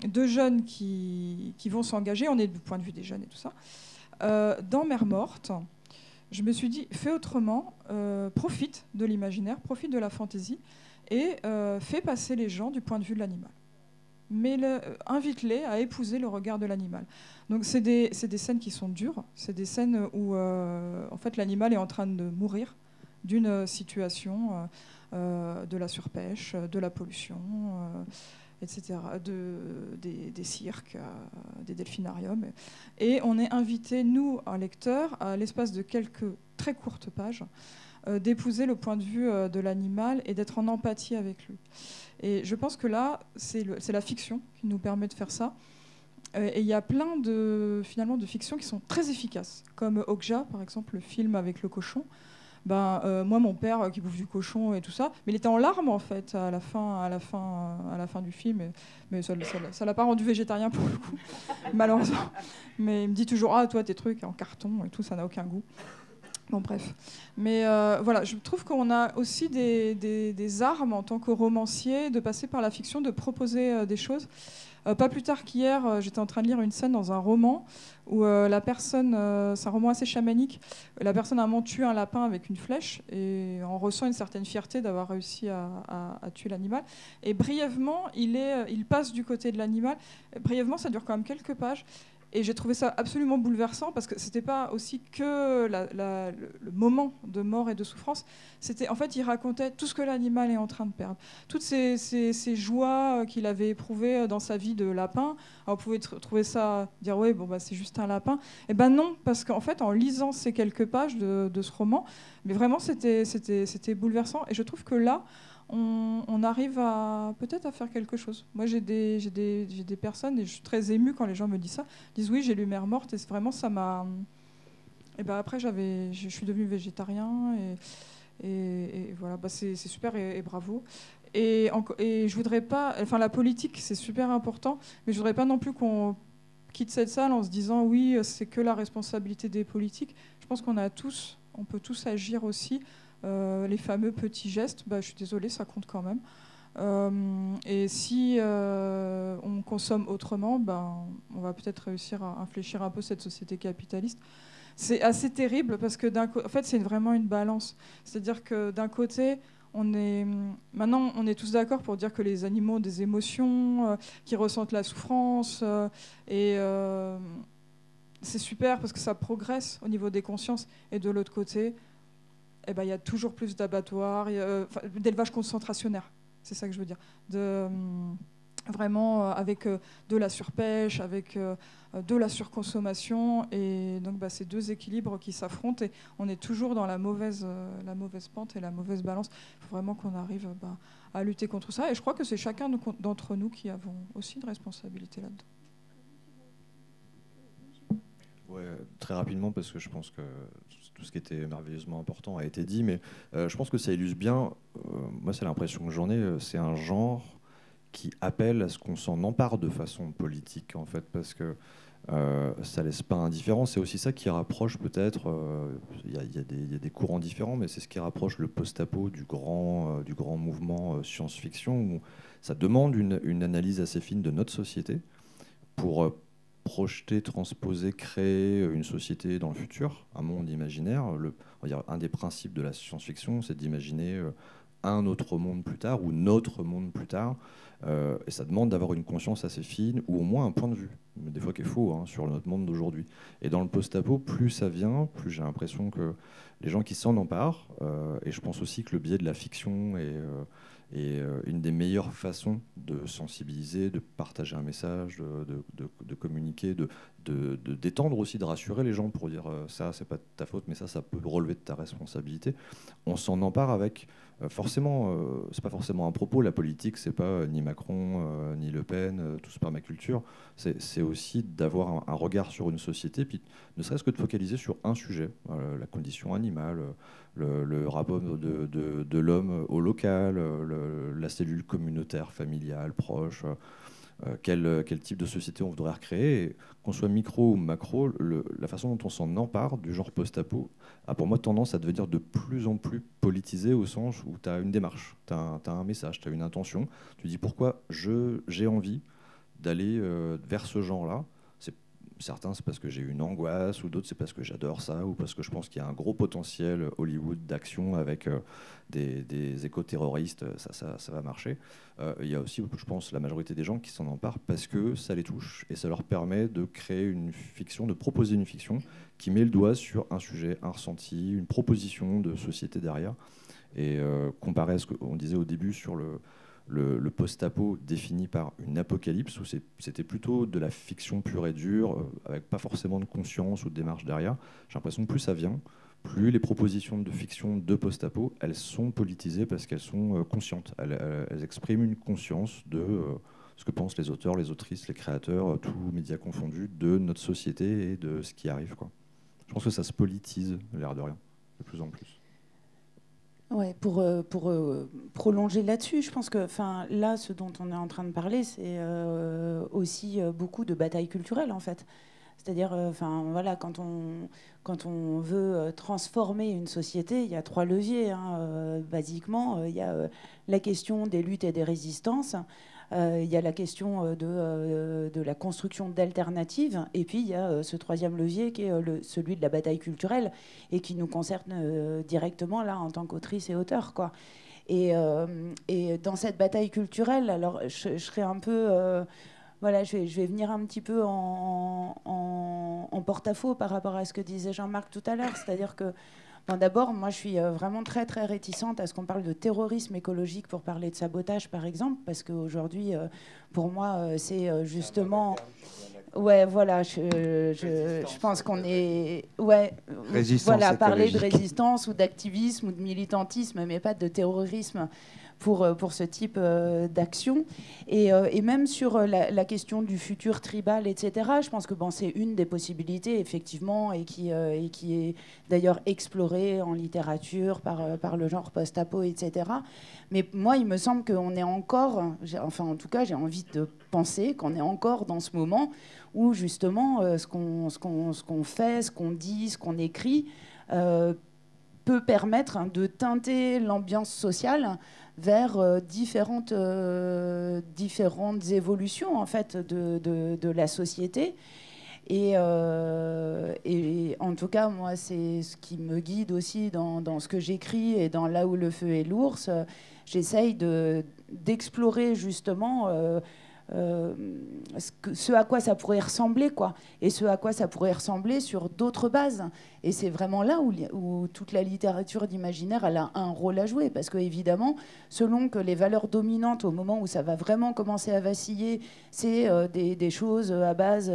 Deux jeunes qui vont s'engager, on est du point de vue des jeunes et tout ça. Dans Mer Morte, je me suis dit, fais autrement, profite de l'imaginaire, profite de la fantaisie, et fais passer les gens du point de vue de l'animal. Mais invite-les à épouser le regard de l'animal. Donc c'est des scènes qui sont dures, c'est des scènes où en fait, l'animal est en train de mourir d'une situation de la surpêche, de la pollution, etc., des cirques, des delphinariums. Et on est invité, nous, un lecteur, à l'espace de quelques très courtes pages, d'épouser le point de vue de l'animal et d'être en empathie avec lui. Et je pense que là, c'est la fiction qui nous permet de faire ça. Et il y a plein finalement, de fictions qui sont très efficaces, comme Okja, par exemple, le film avec le cochon. Moi, mon père qui bouffe du cochon et tout ça, mais il était en larmes en fait à la fin du film, mais ça l'a pas rendu végétarien pour le coup, malheureusement. Mais il me dit toujours toi tes trucs en carton et tout, ça n'a aucun goût. Bon, bref. Mais voilà, je trouve qu'on a aussi des armes en tant que romancier, de passer par la fiction, de proposer des choses. Pas plus tard qu'hier, j'étais en train de lire une scène dans un roman où la personne, c'est un roman assez chamanique, la personne a tué un lapin avec une flèche et on ressent une certaine fierté d'avoir réussi à tuer l'animal. Et brièvement, il passe du côté de l'animal. Brièvement, ça dure quand même quelques pages. Et j'ai trouvé ça absolument bouleversant parce que c'était pas aussi que le moment de mort et de souffrance. C'était, en fait, il racontait tout ce que l'animal est en train de perdre, toutes ces joies qu'il avait éprouvées dans sa vie de lapin. Alors, vous pouvez trouver ça, dire ouais, bon bah c'est juste un lapin. Et ben non, parce qu'en fait, en lisant ces quelques pages de ce roman, mais vraiment c'était bouleversant. Et je trouve que là, on arrive peut-être à faire quelque chose. Moi, j'ai des personnes, et je suis très émue quand les gens me disent ça, disent oui, j'ai lu Mère morte, et vraiment, ça m'a... Et ben après, je suis devenue végétarien, et voilà, bah, c'est super, et bravo. Et je voudrais pas... Enfin, la politique, c'est super important, mais je voudrais pas non plus qu'on quitte cette salle en se disant oui, c'est que la responsabilité des politiques. Je pense qu'on peut tous agir aussi. Les fameux petits gestes, bah, je suis désolée, ça compte quand même. Et si on consomme autrement, ben, on va peut-être réussir à infléchir un peu cette société capitaliste. C'est assez terrible parce que en fait, c'est vraiment une balance. C'est-à-dire que d'un côté, maintenant, on est tous d'accord pour dire que les animaux ont des émotions, qui ressentent la souffrance, et c'est super parce que ça progresse au niveau des consciences. Et de l'autre côté, eh ben, y a toujours plus d'abattoirs, d'élevage concentrationnaire, c'est ça que je veux dire. Vraiment avec de la surpêche, avec de la surconsommation. Et donc bah, ces deux équilibres qui s'affrontent et on est toujours dans la mauvaise pente et la mauvaise balance. Il faut vraiment qu'on arrive à lutter contre ça. Et je crois que c'est chacun d'entre nous qui avons aussi une responsabilité là-dedans.
Ouais, très rapidement, parce que je pense que tout ce qui était merveilleusement important a été dit, mais je pense que ça illustre bien, moi c'est l'impression que j'en ai, c'est un genre qui appelle à ce qu'on s'en empare de façon politique, en fait, parce que ça laisse pas indifférent. C'est aussi ça qui rapproche peut-être, il y a des courants différents, mais c'est ce qui rapproche le post-apo du grand mouvement science-fiction, où ça demande une analyse assez fine de notre société pour projeter, transposer, créer une société dans le futur, un monde imaginaire. On va dire, un des principes de la science-fiction, c'est d'imaginer un autre monde plus tard ou notre monde plus tard. Et ça demande d'avoir une conscience assez fine ou au moins un point de vue, mais des fois qui est faux, hein, sur notre monde d'aujourd'hui. Et dans le post-apo, plus ça vient, plus j'ai l'impression que les gens qui s'en emparent, et je pense aussi que le biais de la fiction est une des meilleures façons de sensibiliser, de partager un message, de communiquer, de détendre aussi, de rassurer les gens pour dire ça, c'est pas de ta faute, mais ça peut relever de ta responsabilité. On s'en empare avec forcément, c'est pas forcément un propos. La politique, c'est pas ni Macron, ni Le Pen, tout ce permaculture. C'est aussi d'avoir un regard sur une société, puis ne serait-ce que de focaliser sur un sujet, la condition animale, le rapport de l'homme au local, la cellule communautaire, familiale, proche, quel type de société on voudrait recréer. Et qu'on soit micro ou macro, la façon dont on s'en empare du genre post-apo a pour moi tendance à devenir de plus en plus politisé, au sens où tu as une démarche, tu as un message, tu as une intention, tu dis pourquoi j'ai envie d'aller vers ce genre-là. Certains, c'est parce que j'ai une angoisse, ou d'autres, c'est parce que j'adore ça, ou parce que je pense qu'il y a un gros potentiel Hollywood d'action avec des éco-terroristes, ça va marcher. Il y a aussi, je pense, la majorité des gens qui s'en emparent parce que ça les touche, et ça leur permet de créer une fiction, de proposer une fiction qui met le doigt sur un sujet, un ressenti, une proposition de société derrière. Et comparé à ce qu'on disait au début sur le post-apo défini par une apocalypse, où c'était plutôt de la fiction pure et dure, avec pas forcément de conscience ou de démarche derrière. J'ai l'impression que plus ça vient, plus les propositions de fiction de post-apo, elles sont politisées parce qu'elles sont conscientes. Elles expriment une conscience de ce que pensent les auteurs, les autrices, les créateurs, tous médias confondus, de notre société et de ce qui arrive, quoi. Je pense que ça se politise, l'air de rien, de plus en plus.
Ouais, pour prolonger là-dessus, je pense que là, ce dont on est en train de parler, c'est aussi beaucoup de bataille culturelle, en fait. C'est-à-dire, voilà, quand on veut transformer une société, il y a 3 leviers. Basiquement, il y a la question des luttes et des résistances. Il y a la question de la construction d'alternatives, et puis il y a ce 3e levier qui est celui de la bataille culturelle et qui nous concerne directement là en tant qu'autrice et auteur, quoi. Et dans cette bataille culturelle, alors je serais un peu voilà, je vais venir un petit peu en porte-à-faux par rapport à ce que disait Jean-Marc tout à l'heure, c'est-à-dire que d'abord, moi, je suis vraiment très, très réticente à ce qu'on parle de terrorisme écologique pour parler de sabotage, par exemple, parce qu'aujourd'hui, pour moi, c'est justement... Ouais, voilà, je pense qu'on est... Ouais, voilà, parler de résistance ou d'activisme ou de militantisme, mais pas de terrorisme pour ce type d'action. Et même sur la question du futur tribal, etc., je pense que c'est une des possibilités, effectivement, et qui est d'ailleurs explorée en littérature par le genre post-apo, etc. Mais moi, il me semble qu'on est encore, enfin en tout cas, j'ai envie de penser qu'on est encore dans ce moment où justement ce qu'on fait, ce qu'on dit, ce qu'on écrit peut permettre de teinter l'ambiance sociale vers différentes évolutions en fait de la société. Et en tout cas, moi, c'est ce qui me guide aussi dans ce que j'écris et dans Là où le feu est l'ours. J'essaye d'explorer justement ce à quoi ça pourrait ressembler, quoi, et ce à quoi ça pourrait ressembler sur d'autres bases. Et c'est vraiment là où toute la littérature d'imaginaire elle a un rôle à jouer, parce que évidemment, selon que les valeurs dominantes au moment où ça va vraiment commencer à vaciller, c'est des choses à base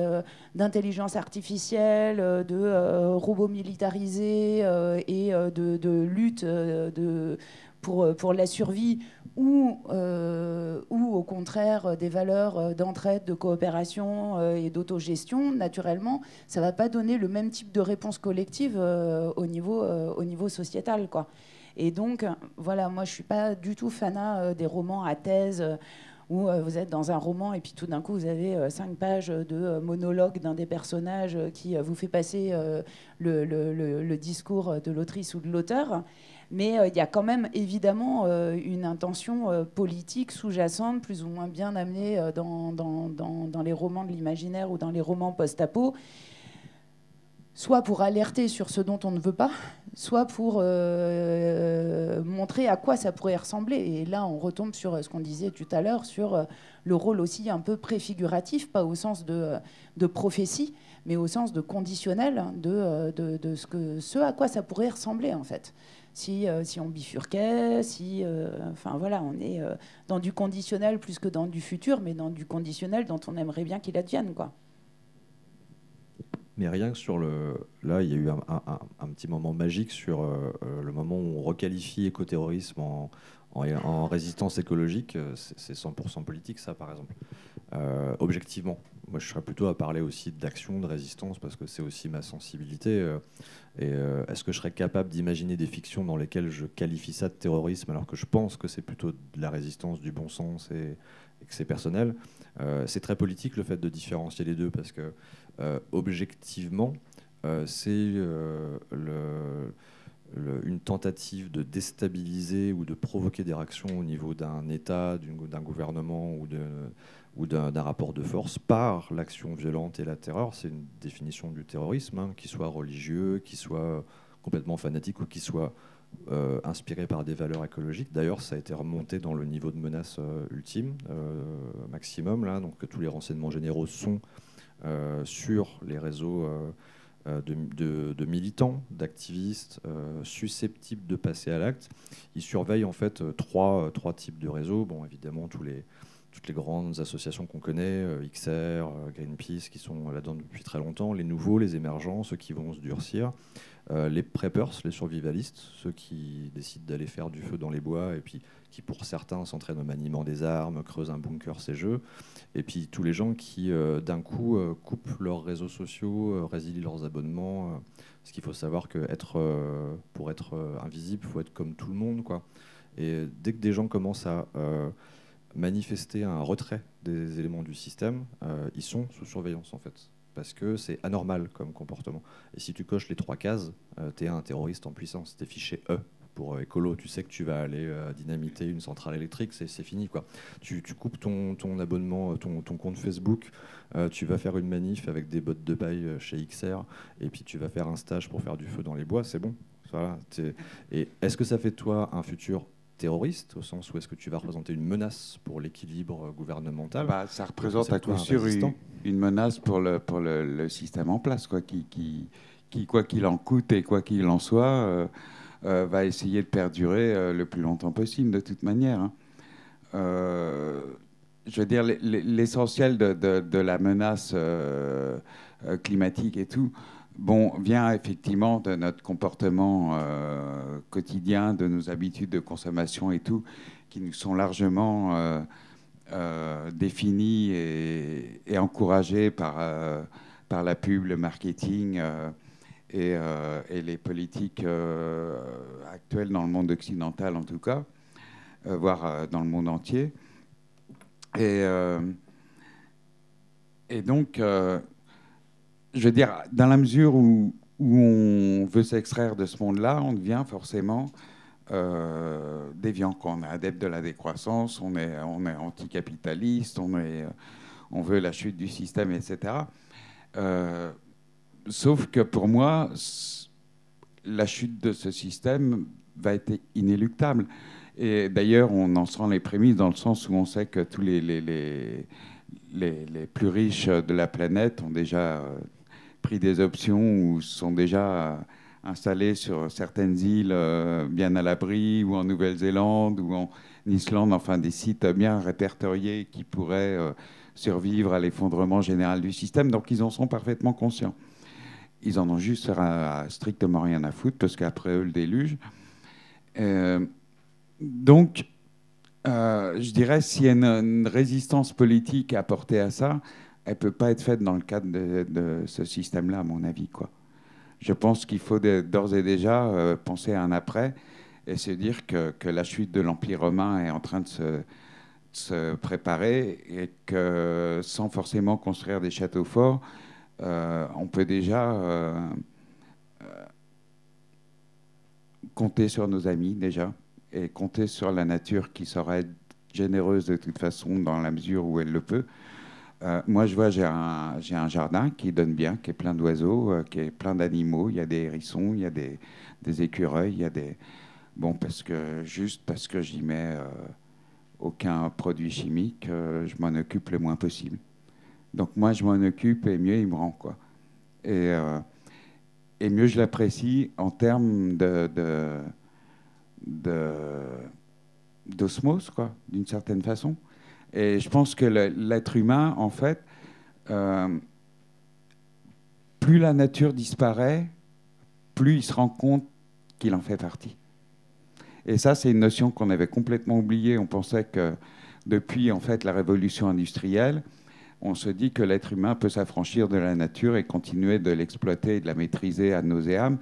d'intelligence artificielle, de robots militarisés et de lutte pour la survie, ou au contraire des valeurs d'entraide, de coopération et d'autogestion, naturellement, ça ne va pas donner le même type de réponse collective au niveau sociétal, quoi. Et donc, voilà, moi, je ne suis pas du tout fanat des romans à thèse où vous êtes dans un roman et puis tout d'un coup, vous avez 5 pages de monologue d'un des personnages qui vous fait passer le discours de l'autrice ou de l'auteur. Mais il y a quand même évidemment une intention politique sous-jacente, plus ou moins bien amenée dans les romans de l'imaginaire ou dans les romans post-apo, soit pour alerter sur ce dont on ne veut pas, soit pour montrer à quoi ça pourrait ressembler. Et là, on retombe sur ce qu'on disait tout à l'heure, sur le rôle aussi un peu préfiguratif, pas au sens de prophétie, mais au sens de conditionnel de ce à quoi ça pourrait ressembler, en fait. Si on bifurquait, enfin voilà, on est dans du conditionnel plus que dans du futur, mais dans du conditionnel dont on aimerait bien qu'il advienne, quoi.
Mais rien que sur là, il y a eu un petit moment magique sur le moment où on requalifie écoterrorisme en résistance écologique. C'est 100% politique, ça, par exemple. Objectivement, moi, je serais plutôt à parler aussi d'action, de résistance, parce que c'est aussi ma sensibilité. Est-ce que je serais capable d'imaginer des fictions dans lesquelles je qualifie ça de terrorisme, alors que je pense que c'est plutôt de la résistance, du bon sens et que c'est personnel? C'est très politique, le fait de différencier les deux, parce que objectivement, c'est une tentative de déstabiliser ou de provoquer des réactions au niveau d'un État, d'un gouvernement ou d'un rapport de force par l'action violente et la terreur. C'est une définition du terrorisme, qu'il soit religieux, qu'il soit complètement fanatique ou qu'il soit inspiré par des valeurs écologiques. D'ailleurs, ça a été remonté dans le niveau de menace ultime, maximum, là, donc que tous les renseignements généraux sont sur les réseaux de militants, d'activistes susceptibles de passer à l'acte. Ils surveillent en fait trois types de réseaux. Bon, évidemment, toutes les grandes associations qu'on connaît, XR, Greenpeace, qui sont là-dedans depuis très longtemps, les nouveaux, les émergents, ceux qui vont se durcir, les preppers, les survivalistes, ceux qui décident d'aller faire du feu dans les bois et puis qui, pour certains, s'entraînent au maniement des armes, creusent un bunker, ces jeux, et puis tous les gens qui, d'un coup, coupent leurs réseaux sociaux, résilient leurs abonnements, parce qu'il faut savoir que pour être invisible, il faut être comme tout le monde, quoi. Et dès que des gens commencent à manifester un retrait des éléments du système, ils sont sous surveillance, en fait. parce que c'est anormal comme comportement. Et si tu coches les 3 cases, tu es un terroriste en puissance. Tu es fiché E. Pour écolo, tu sais que tu vas aller dynamiter une centrale électrique, c'est fini, quoi. Tu coupes ton abonnement, ton compte Facebook, tu vas faire une manif avec des bottes de paille chez XR, et puis tu vas faire un stage pour faire du feu dans les bois, c'est bon. Voilà, et est-ce que ça fait de toi un futur terroriste, au sens où est-ce que tu vas représenter une menace pour l'équilibre gouvernemental?
Ça représente à coup sûr une menace pour le système en place, quoi, qui, quoi qu'il en coûte et quoi qu'il en soit, va essayer de perdurer le plus longtemps possible, de toute manière. Hein. Je veux dire, l'essentiel de la menace climatique et tout, vient effectivement de notre comportement quotidien, de nos habitudes de consommation et tout, qui nous sont largement définies et encouragées par la pub, le marketing et les politiques actuelles dans le monde occidental, en tout cas, voire dans le monde entier. Et donc, je veux dire, dans la mesure où on veut s'extraire de ce monde-là, on devient forcément déviant. Quand on est adepte de la décroissance, on est anticapitaliste, on veut la chute du système, etc. Sauf que pour moi, la chute de ce système va être inéluctable. Et d'ailleurs, on en sent les prémices dans le sens où on sait que tous les plus riches de la planète ont déjà pris des options ou sont déjà installés sur certaines îles bien à l'abri, ou en Nouvelle-Zélande, ou en Islande, enfin des sites bien répertoriés qui pourraient survivre à l'effondrement général du système. Donc ils en sont parfaitement conscients. Ils en ont juste strictement rien à foutre, parce qu'après eux, le déluge. Donc, je dirais, s'il y a une résistance politique à apporter à ça, elle ne peut pas être faite dans le cadre de ce système-là, à mon avis, quoi. Je pense qu'il faut d'ores et déjà penser à un après et se dire que la chute de l'Empire romain est en train de se préparer, et que sans forcément construire des châteaux forts, on peut déjà compter sur nos amis, déjà, et compter sur la nature qui saura être généreuse de toute façon dans la mesure où elle le peut. Moi, je vois, j'ai un jardin qui donne bien, qui est plein d'oiseaux, qui est plein d'animaux. Il y a des hérissons, il y a des écureuils, il y a des... juste parce que j'y mets aucun produit chimique, je m'en occupe le moins possible. Donc moi, je m'en occupe, et mieux il me rend, quoi. Et mieux je l'apprécie en termes d'osmose, quoi, d'une certaine façon. Et je pense que l'être humain, en fait, plus la nature disparaît, plus il se rend compte qu'il en fait partie. Et ça, c'est une notion qu'on avait complètement oubliée. On pensait que depuis, en fait, la révolution industrielle, on se dit que l'être humain peut s'affranchir de la nature et continuer de l'exploiter et de la maîtriser ad nauseam.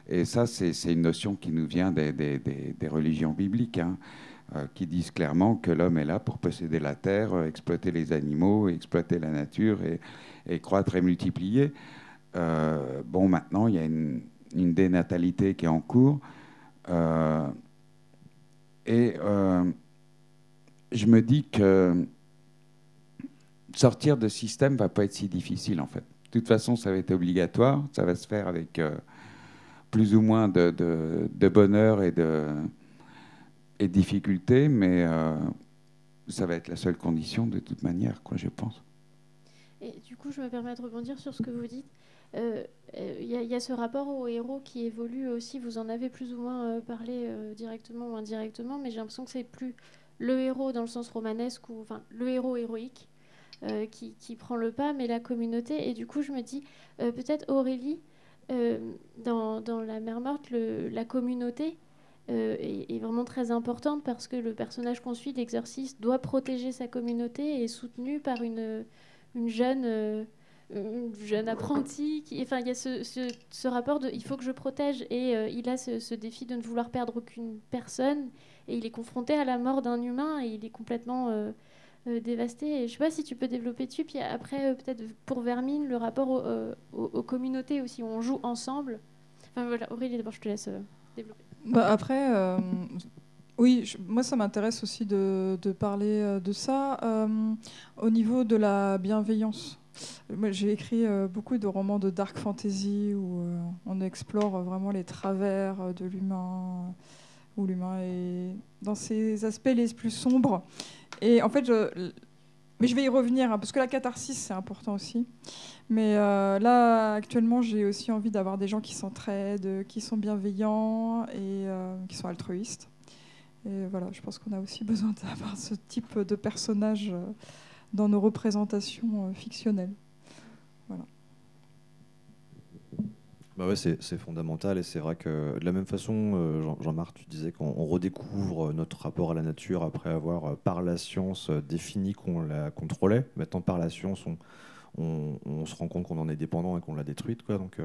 Et ça, c'est une notion qui nous vient des religions bibliques, hein, qui disent clairement que l'homme est là pour posséder la terre, exploiter les animaux, exploiter la nature et croître et multiplier. Maintenant, il y a une dénatalité qui est en cours. Je me dis que sortir de ce système ne va pas être si difficile, en fait. De toute façon, ça va être obligatoire. Ça va se faire avec plus ou moins de bonheur et de difficultés, mais ça va être la seule condition de toute manière, quoi, je pense.
Et du coup, je me permets de rebondir sur ce que vous dites. Y a ce rapport au héros qui évolue aussi. Vous en avez plus ou moins parlé directement ou indirectement, mais j'ai l'impression que c'est plus le héros dans le sens romanesque, ou enfin le héros héroïque qui prend le pas, mais la communauté. Et du coup, je me dis, peut-être Aurélie, dans La Mer Morte, la communauté est vraiment très importante, parce que le personnage qu'on suit, l'exorciste, doit protéger sa communauté et est soutenu par une jeune apprentie. Il y a ce rapport de « il faut que je protège », et il a ce défi de ne vouloir perdre aucune personne, et il est confronté à la mort d'un humain, et il est complètement dévastée. Et je ne sais pas si tu peux développer dessus. Puis après, peut-être pour Vermine, le rapport aux communautés aussi, où on joue ensemble. Enfin voilà, Aurélie, d'abord, je te laisse développer.
Bah, après, oui, moi ça m'intéresse aussi de parler de ça. Au niveau de la bienveillance, moi, j'ai écrit beaucoup de romans de dark fantasy où on explore vraiment les travers de l'humain, où l'humain est dans ses aspects les plus sombres. Et en fait, mais je vais y revenir, hein, parce que la catharsis, c'est important aussi. Mais là, actuellement, j'ai aussi envie d'avoir des gens qui s'entraident, qui sont bienveillants et qui sont altruistes. Et voilà, je pense qu'on a aussi besoin d'avoir ce type de personnage dans nos représentations fictionnelles. Voilà.
Bah ouais, c'est fondamental et c'est vrai que de la même façon, Jean-Marc, tu disais qu'on redécouvre notre rapport à la nature après avoir par la science défini qu'on la contrôlait. Maintenant, par la science, on se rend compte qu'on en est dépendant et qu'on l'a détruite, quoi. Donc,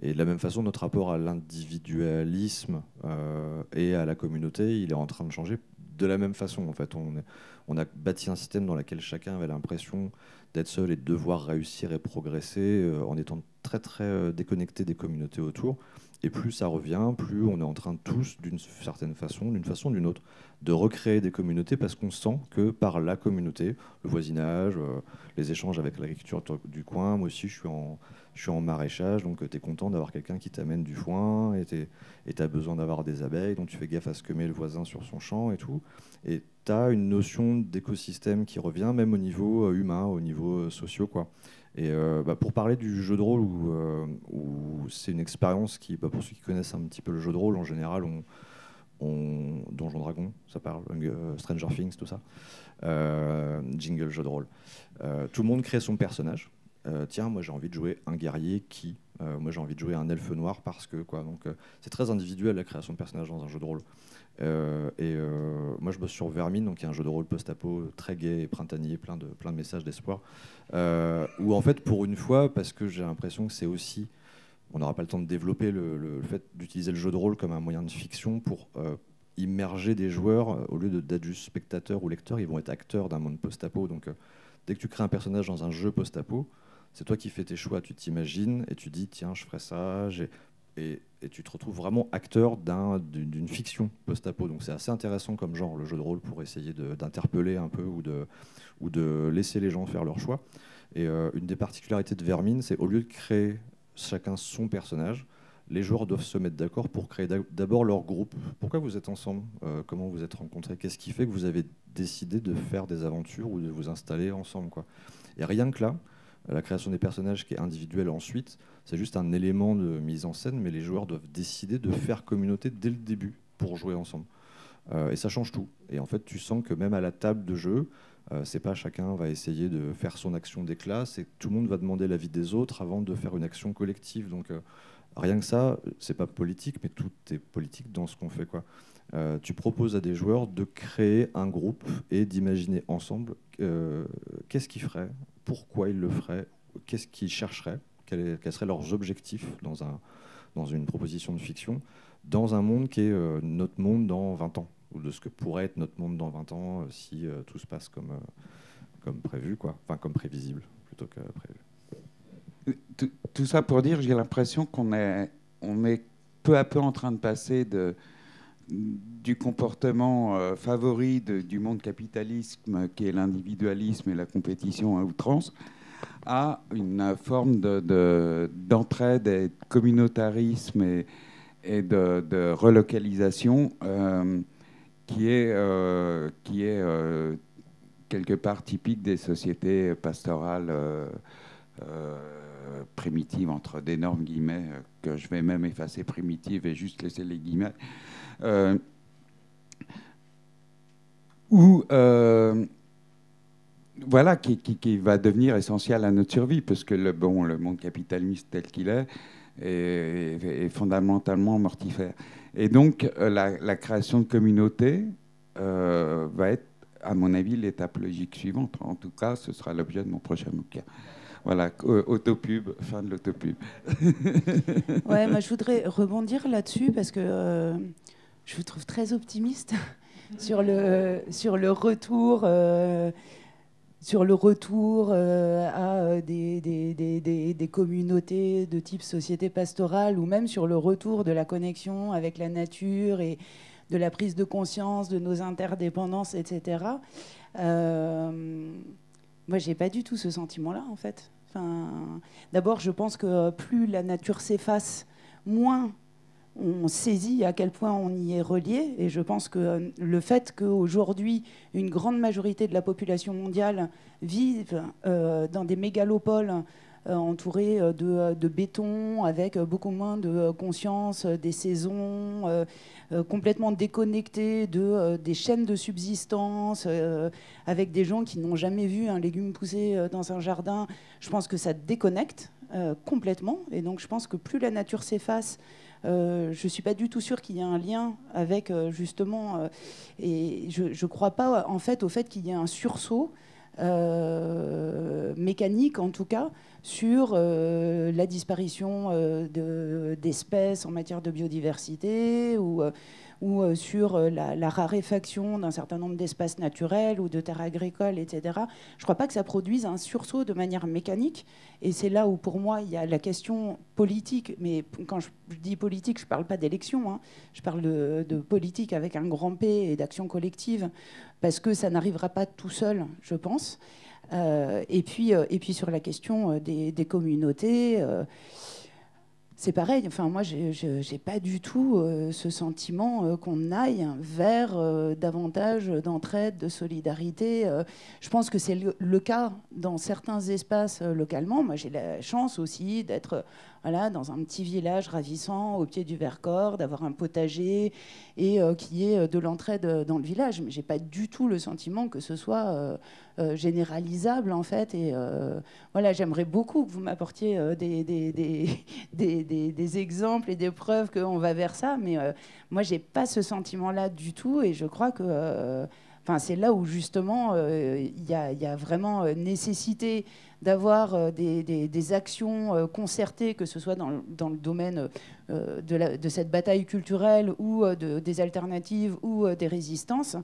et de la même façon, notre rapport à l'individualisme et à la communauté, il est en train de changer de la même façon. En fait, on a bâti un système dans lequel chacun avait l'impression d'être seul et de devoir réussir et progresser en étant très très déconnecté des communautés autour. Et plus ça revient, plus on est en train tous, d'une certaine façon, d'une façon ou d'une autre, de recréer des communautés parce qu'on sent que par la communauté, le voisinage, les échanges avec l'agriculture du coin, moi aussi je suis en maraîchage, donc tu es content d'avoir quelqu'un qui t'amène du foin et tu as besoin d'avoir des abeilles, donc tu fais gaffe à ce que met le voisin sur son champ et tout. Et tu as une notion d'écosystème qui revient même au niveau humain, au niveau social, quoi. Et pour parler du jeu de rôle, où c'est une expérience qui, pour ceux qui connaissent un petit peu le jeu de rôle, en général, Donjon Dragon, ça parle, Stranger Things, tout ça, jingle jeu de rôle. Tout le monde crée son personnage. Tiens, moi j'ai envie de jouer un guerrier qui, moi j'ai envie de jouer un elfe noir parce que, quoi. Donc c'est très individuel la création de personnage dans un jeu de rôle. Moi je bosse sur Vermine, donc il y a un jeu de rôle post-apo très gai et printanier, plein de messages d'espoir, où en fait pour une fois, parce que j'ai l'impression que c'est aussi, on n'aura pas le temps de développer le fait d'utiliser le jeu de rôle comme un moyen de fiction pour immerger des joueurs, au lieu d'être juste spectateurs ou lecteurs, ils vont être acteurs d'un monde post-apo. Donc dès que tu crées un personnage dans un jeu post-apo, c'est toi qui fais tes choix, tu t'imagines et tu dis tiens je ferai ça, et tu te retrouves vraiment acteur d'une fiction post-apo. Donc c'est assez intéressant comme genre, le jeu de rôle, pour essayer d'interpeller un peu ou de laisser les gens faire leur choix. Et une des particularités de Vermine, c'est au lieu de créer chacun son personnage, les joueurs doivent se mettre d'accord pour créer d'abord leur groupe. Pourquoi vous êtes ensemble ? Comment vous êtes rencontrés ? Qu'est-ce qui fait que vous avez décidé de faire des aventures ou de vous installer ensemble, quoi ? Et rien que là, la création des personnages qui est individuelle ensuite, c'est juste un élément de mise en scène, mais les joueurs doivent décider de faire communauté dès le début pour jouer ensemble. Et ça change tout. Et en fait, tu sens que même à la table de jeu, c'est pas chacun va essayer de faire son action d'éclat, c'est que tout le monde va demander l'avis des autres avant de faire une action collective. Donc rien que ça, c'est pas politique, mais tout est politique dans ce qu'on fait, quoi. Tu proposes à des joueurs de créer un groupe et d'imaginer ensemble qu'est-ce qu'ils feraient, pourquoi ils le feraient, qu'est-ce qu'ils chercheraient, quels seraient leurs objectifs dans une proposition de fiction, dans un monde qui est notre monde dans 20 ans, ou de ce que pourrait être notre monde dans 20 ans si tout se passe comme prévu, quoi. Enfin, comme prévisible plutôt que prévu.
Tout ça pour dire, j'ai l'impression qu'on est peu à peu en train de passer du comportement favori du monde capitalisme, qui est l'individualisme et la compétition à outrance, à une forme d'entraide et de communautarisme et de relocalisation qui est quelque part typique des sociétés pastorales primitives, entre d'énormes guillemets, que je vais même effacer primitives et juste laisser les guillemets, voilà, qui va devenir essentiel à notre survie, parce que le monde capitaliste tel qu'il est fondamentalement mortifère. Et donc, la création de communautés va être, à mon avis, l'étape logique suivante. En tout cas, ce sera l'objet de mon prochain bouquin. Voilà, autopub, fin de l'autopub.
Ouais, moi je voudrais rebondir là-dessus parce que je vous trouve très optimiste sur le retour sur le retour à des communautés de type société pastorale, ou même sur le retour de la connexion avec la nature et de la prise de conscience de nos interdépendances, etc. Moi, j'ai pas du tout ce sentiment-là, en fait. Enfin, d'abord, je pense que plus la nature s'efface, moins on saisit à quel point on y est relié. Et je pense que le fait qu'aujourd'hui, une grande majorité de la population mondiale vive dans des mégalopoles entourés de béton, avec beaucoup moins de conscience des saisons, complètement déconnectés des chaînes de subsistance, avec des gens qui n'ont jamais vu un légume pousser dans un jardin. Je pense que ça déconnecte complètement. Et donc je pense que plus la nature s'efface, je ne suis pas du tout sûre qu'il y ait un lien avec justement... et je ne crois pas en fait au fait qu'il y ait un sursaut mécanique, en tout cas, sur la disparition d'espèces en matière de biodiversité ou sur la raréfaction d'un certain nombre d'espaces naturels ou de terres agricoles, etc. Je ne crois pas que ça produise un sursaut de manière mécanique. Et c'est là où, pour moi, il y a la question politique. Mais quand je dis politique, je ne parle pas d'élection. Hein. Je parle de politique avec un grand P et d'action collective, parce que ça n'arrivera pas tout seul, je pense. Et puis sur la question des communautés... c'est pareil, enfin, moi, je n'ai pas du tout ce sentiment qu'on aille vers davantage d'entraide, de solidarité. Je pense que c'est le cas dans certains espaces localement. Moi, j'ai la chance aussi d'être dans un petit village ravissant au pied du Vercors, d'avoir un potager et qu'il y ait de l'entraide dans le village. Mais je n'ai pas du tout le sentiment que ce soit généralisable, en fait. Et voilà, j'aimerais beaucoup que vous m'apportiez des exemples et des preuves qu'on va vers ça, mais moi, je n'ai pas ce sentiment-là du tout, et je crois que c'est là où, justement, il y a vraiment nécessité d'avoir des actions concertées, que ce soit dans le domaine de cette bataille culturelle ou des alternatives ou des résistances.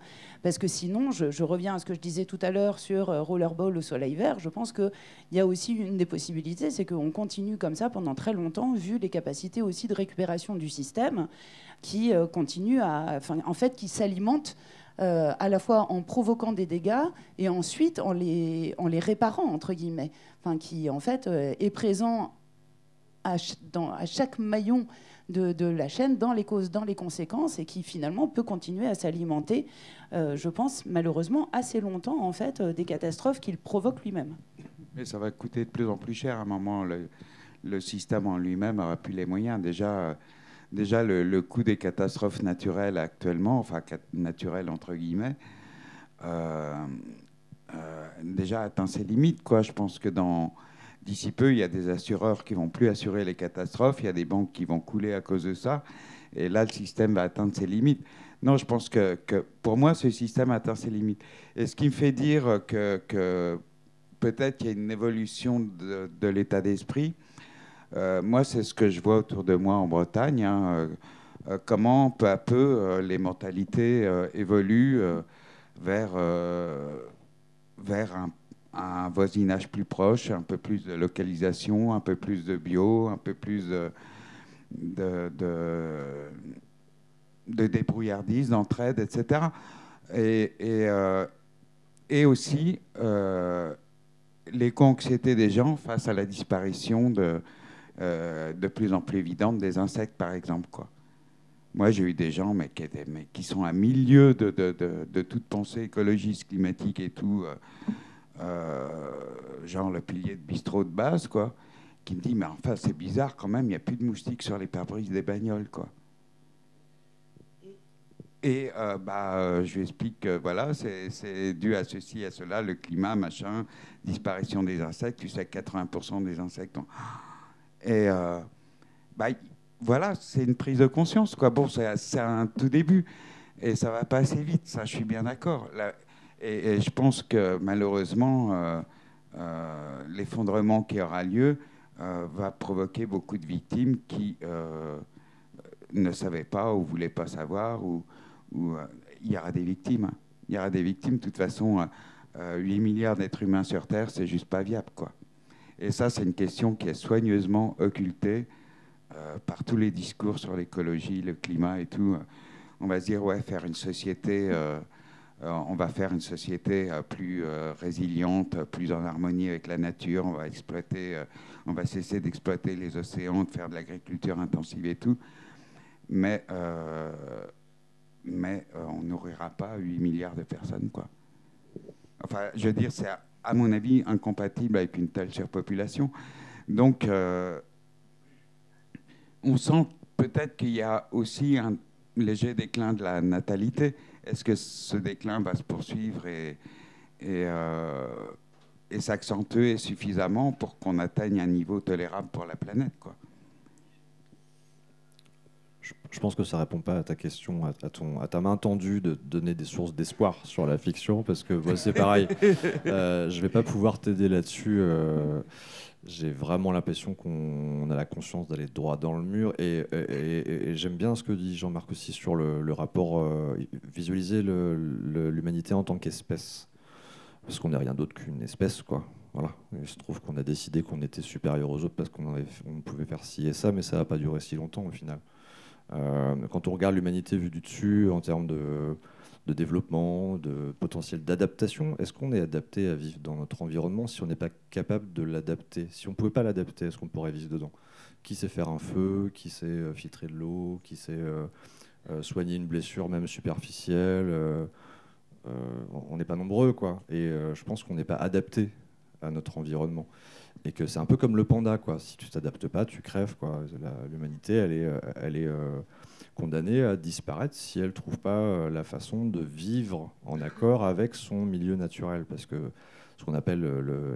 Parce que sinon, je reviens à ce que je disais tout à l'heure sur Rollerball au soleil vert, je pense qu'il y a aussi une des possibilités, c'est qu'on continue comme ça pendant très longtemps, vu les capacités aussi de récupération du système, qui continue qui s'alimente à la fois en provoquant des dégâts et ensuite en les réparant, entre guillemets, qui en fait est présent à chaque maillon de la chaîne, dans les causes, dans les conséquences, et qui finalement peut continuer à s'alimenter, je pense malheureusement assez longtemps, en fait, des catastrophes qu'il provoque lui-même.
Mais ça va coûter de plus en plus cher à un moment. Le système en lui-même n'aura plus les moyens. Déjà le coût des catastrophes naturelles actuellement, enfin naturelles entre guillemets, déjà atteint ses limites, quoi. Je pense que d'ici peu, il y a des assureurs qui vont plus assurer les catastrophes, il y a des banques qui vont couler à cause de ça, et là, le système va atteindre ses limites. Non, je pense que pour moi, ce système atteint ses limites. Et ce qui me fait dire que peut-être qu'il y a une évolution de l'état d'esprit, moi, c'est ce que je vois autour de moi en Bretagne, hein, comment peu à peu les mentalités évoluent vers un voisinage plus proche, un peu plus de localisation, un peu plus de bio, un peu plus de débrouillardise, d'entraide, etc. Et aussi l'éco-anxiété des gens face à la disparition de plus en plus évidente des insectes, par exemple, quoi. Moi, j'ai eu des gens qui sont à milieu de toute pensée écologiste, climatique et tout, genre le pilier de bistrot de base, quoi, qui me dit, mais enfin, c'est bizarre quand même, il n'y a plus de moustiques sur les pare-brises des bagnoles, quoi. Et je lui explique que voilà, c'est dû à ceci, à cela, le climat, machin, disparition des insectes. Tu sais que 80% des insectes ont... Et voilà, c'est une prise de conscience, quoi. Bon, c'est un tout début, et ça va pas assez vite, ça, je suis bien d'accord. Et je pense que malheureusement, l'effondrement qui aura lieu va provoquer beaucoup de victimes qui ne savaient pas ou voulaient pas savoir, ou il y aura des victimes. Il y aura des victimes, de toute façon, à un moment donné, il y aura des victimes. Et je pense que 8 milliards d'êtres humains sur Terre, c'est juste pas viable, quoi. Et ça, c'est une question qui est soigneusement occultée par tous les discours sur l'écologie, le climat et tout. On va se dire, ouais, faire une société, on va faire une société plus résiliente, plus en harmonie avec la nature. On va cesser d'exploiter les océans, de faire de l'agriculture intensive et tout. Mais on nourrira pas 8 milliards de personnes, quoi. Enfin, je veux dire, c'est à mon avis incompatible avec une telle surpopulation. Donc, on sent peut-être qu'il y a aussi un léger déclin de la natalité. Est-ce que ce déclin va se poursuivre et s'accentuer suffisamment pour qu'on atteigne un niveau tolérable pour la planète, quoi?
Je pense que ça répond pas à ta question, à ta main tendue de donner des sources d'espoir sur la fiction, parce que moi, c'est pareil. Je vais pas pouvoir t'aider là-dessus. J'ai vraiment l'impression qu'on a la conscience d'aller droit dans le mur. Et j'aime bien ce que dit Jean-Marc aussi sur le rapport, visualiser l'humanité en tant qu'espèce. Parce qu'on n'est rien d'autre qu'une espèce, quoi. Voilà. Il se trouve qu'on a décidé qu'on était supérieur aux autres parce qu'on pouvait faire ci et ça, mais ça n'a pas duré si longtemps au final. Quand on regarde l'humanité vue du dessus en termes de développement, de potentiel d'adaptation, est-ce qu'on est adapté à vivre dans notre environnement si on n'est pas capable de l'adapter? Si on ne pouvait pas l'adapter, est-ce qu'on pourrait vivre dedans? Qui sait faire un feu? Qui sait filtrer de l'eau? Qui sait soigner une blessure même superficielle? On n'est pas nombreux, quoi. Et je pense qu'on n'est pas adapté à notre environnement. Et que c'est un peu comme le panda, quoi. Si tu t'adaptes pas, tu crèves, quoi. L'humanité, elle est condamnée à disparaître si elle trouve pas la façon de vivre en accord avec son milieu naturel. Parce que ce qu'on appelle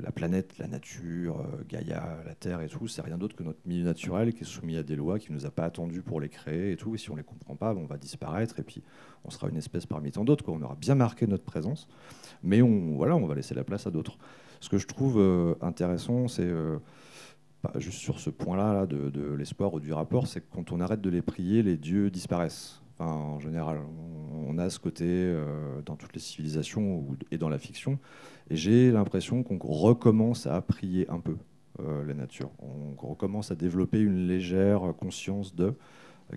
la planète, la nature, Gaïa, la Terre et tout, c'est rien d'autre que notre milieu naturel qui est soumis à des lois qui nous a pas attendus pour les créer et tout. Et si on les comprend pas, on va disparaître et puis on sera une espèce parmi tant d'autres, quoi. On aura bien marqué notre présence, mais on va laisser la place à d'autres. Ce que je trouve intéressant, c'est juste sur ce point-là de l'espoir ou du rapport, c'est que quand on arrête de les prier, les dieux disparaissent. Enfin, en général, on a ce côté dans toutes les civilisations et dans la fiction. Et j'ai l'impression qu'on recommence à prier un peu la nature. On recommence à développer une légère conscience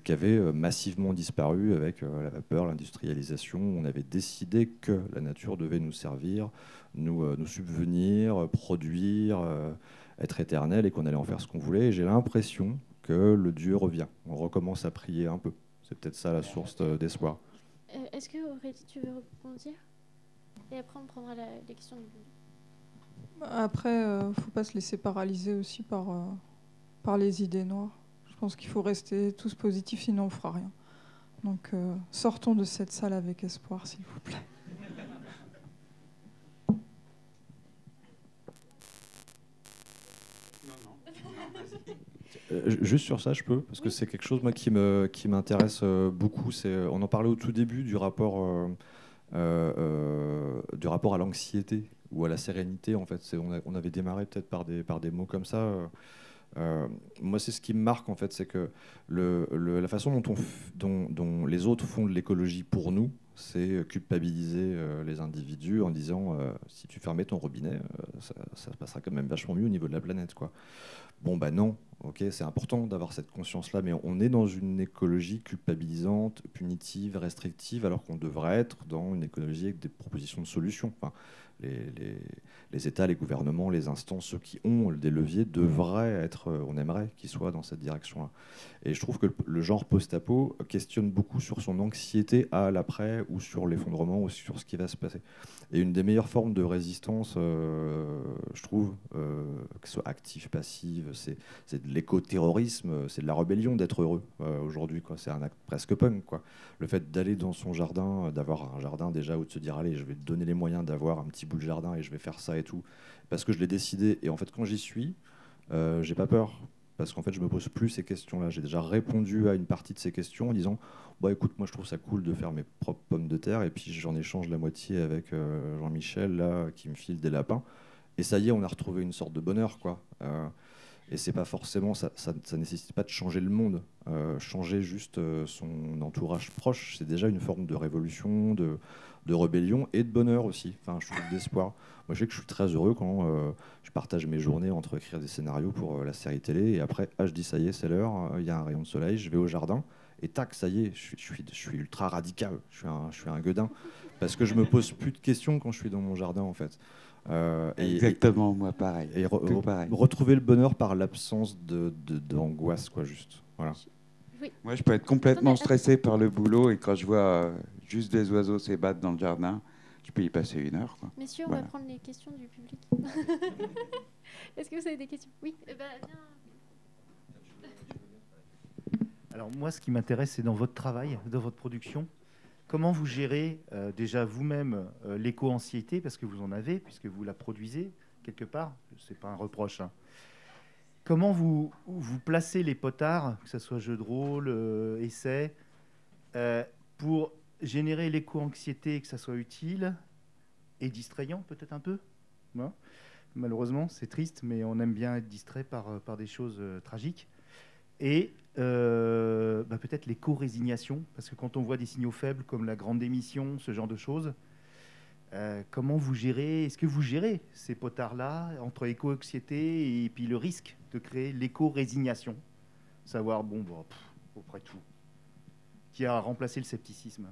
qui avait massivement disparu avec la vapeur, l'industrialisation. On avait décidé que la nature devait nous servir, nous subvenir, produire, être éternel et qu'on allait en faire ce qu'on voulait. Et j'ai l'impression que le Dieu revient. On recommence à prier un peu. C'est peut-être ça la source d'espoir.
Est-ce que Aurélie, tu veux rebondir? Et après, on prendra les questions du public.
Après, faut pas se laisser paralyser aussi par les idées noires. Je pense qu'il faut rester tous positifs, sinon on fera rien. Donc, sortons de cette salle avec espoir, s'il vous plaît.
Juste sur ça, je peux, parce que c'est quelque chose moi, qui m'intéresse beaucoup. On en parlait au tout début du rapport à l'anxiété ou à la sérénité. En fait, on avait démarré peut-être par des mots comme ça. Moi, c'est ce qui me marque, en fait, c'est que la façon dont les autres font de l'écologie pour nous, c'est culpabiliser les individus en disant si tu fermais ton robinet, ça se passera quand même vachement mieux au niveau de la planète, quoi. Bon, bah non, ok, c'est important d'avoir cette conscience-là, mais on est dans une écologie culpabilisante, punitive, restrictive, alors qu'on devrait être dans une écologie avec des propositions de solutions. Enfin, les États, les gouvernements, les instances, ceux qui ont des leviers devraient être, on aimerait qu'ils soient dans cette direction-là. Et je trouve que le genre post-apo questionne beaucoup sur son anxiété à l'après ou sur l'effondrement ou sur ce qui va se passer. Et une des meilleures formes de résistance, je trouve, que ce soit active, passive, c'est de l'éco-terrorisme, c'est de la rébellion d'être heureux aujourd'hui, quoi. C'est un acte presque punk, quoi. Le fait d'aller dans son jardin, d'avoir un jardin déjà, ou de se dire allez, je vais te donner les moyens d'avoir un petit bout de jardin et je vais faire ça et tout, parce que je l'ai décidé. Et en fait, quand j'y suis, j'ai pas peur. Parce qu'en fait, je me pose plus ces questions-là. J'ai déjà répondu à une partie de ces questions en disant bah, écoute, moi, je trouve ça cool de faire mes propres pommes de terre, et puis j'en échange la moitié avec Jean-Michel, là, qui me file des lapins. Et ça y est, on a retrouvé une sorte de bonheur, quoi. Et c'est pas forcément, ça nécessite pas de changer le monde. Changer juste son entourage proche, c'est déjà une forme de révolution, de rébellion et de bonheur aussi. Enfin, je trouve d'espoir. Moi, je sais que je suis très heureux quand je partage mes journées entre écrire des scénarios pour la série télé et après, je dis ça y est, c'est l'heure, il y a un rayon de soleil, je vais au jardin et tac, ça y est, je suis ultra radical, je suis un gueudin parce que je me pose plus de questions quand je suis dans mon jardin en fait.
Exactement, moi pareil.
Et
Tout pareil.
retrouver le bonheur par l'absence d'angoisse, quoi, juste. Voilà.
Oui.
Moi, je peux être complètement
Non, mais-
stressé par le boulot et quand je vois juste des oiseaux s'ébattre dans le jardin, je peux y passer 1 heure, quoi.
Messieurs, on
Voilà.
va prendre les questions du public. Est-ce que vous avez des questions? Oui. Viens.
Alors moi, ce qui m'intéresse, c'est dans votre travail, dans votre production. Comment vous gérez déjà vous-même l'éco-anxiété, parce que vous en avez, puisque vous la produisez quelque part, c'est pas un reproche. Hein. Comment vous placez les potards, que ce soit jeu de rôle, essai, pour générer l'éco-anxiété, que ça soit utile et distrayant peut-être un peu, hein. Malheureusement, c'est triste, mais on aime bien être distrait par des choses tragiques. Et peut-être l'éco-résignation, parce que quand on voit des signaux faibles comme la grande démission, ce genre de choses, comment vous gérez, est-ce que vous gérez ces potards-là entre éco-anxiété et puis le risque de créer l'éco-résignation, savoir, auprès de tout, qui a remplacé le scepticisme?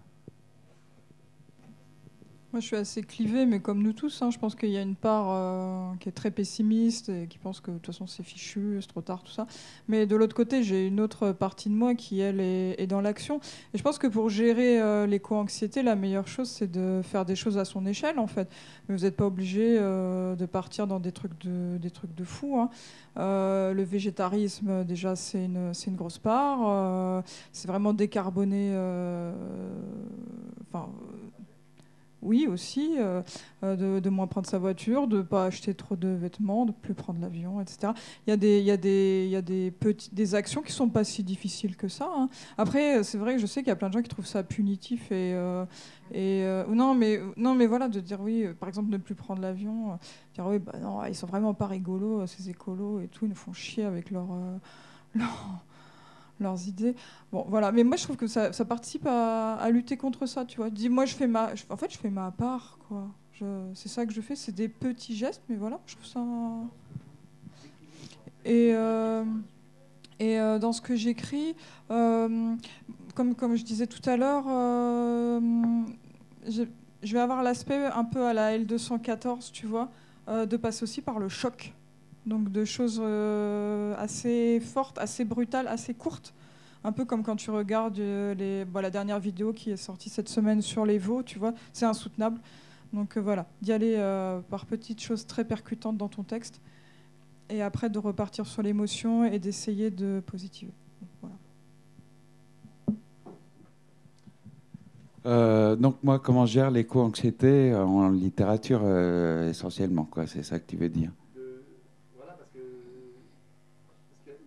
Moi, je suis assez clivée, mais comme nous tous, hein, je pense qu'il y a une part qui est très pessimiste et qui pense que de toute façon c'est fichu, c'est trop tard, tout ça. Mais de l'autre côté, j'ai une autre partie de moi qui, elle, est dans l'action. Et je pense que pour gérer l'éco-anxiété, la meilleure chose, c'est de faire des choses à son échelle, en fait. Mais vous n'êtes pas obligé de partir dans des trucs de fou, hein. Le végétarisme, déjà, c'est une grosse part. C'est vraiment décarboner. Oui, aussi, de moins prendre sa voiture, de ne pas acheter trop de vêtements, de ne plus prendre l'avion, etc. Il y a des actions qui ne sont pas si difficiles que ça, hein. Après, c'est vrai que je sais qu'il y a plein de gens qui trouvent ça punitif. Non, mais voilà, de dire oui, par exemple, ne plus prendre l'avion, dire oui, non, ils sont vraiment pas rigolos, ces écolos et tout, ils nous font chier avec leurs idées. Bon, voilà. Mais moi, je trouve que ça participe à lutter contre ça, tu vois. Moi, je fais ma part, quoi. C'est ça que je fais, c'est des petits gestes, mais voilà, je trouve ça... Et dans ce que j'écris, comme je disais tout à l'heure, je vais avoir l'aspect un peu à la L214, tu vois, de passer aussi par le choc. Donc de choses assez fortes, assez brutales, assez courtes. Un peu comme quand tu regardes la dernière vidéo qui est sortie cette semaine sur les veaux, tu vois, c'est insoutenable. Donc voilà, d'y aller par petites choses très percutantes dans ton texte, et après de repartir sur l'émotion et d'essayer de positiver. Donc, voilà.
Donc moi, comment je gère l'éco-anxiété en littérature essentiellement, quoi. C'est ça que tu veux dire?
Voilà, parce que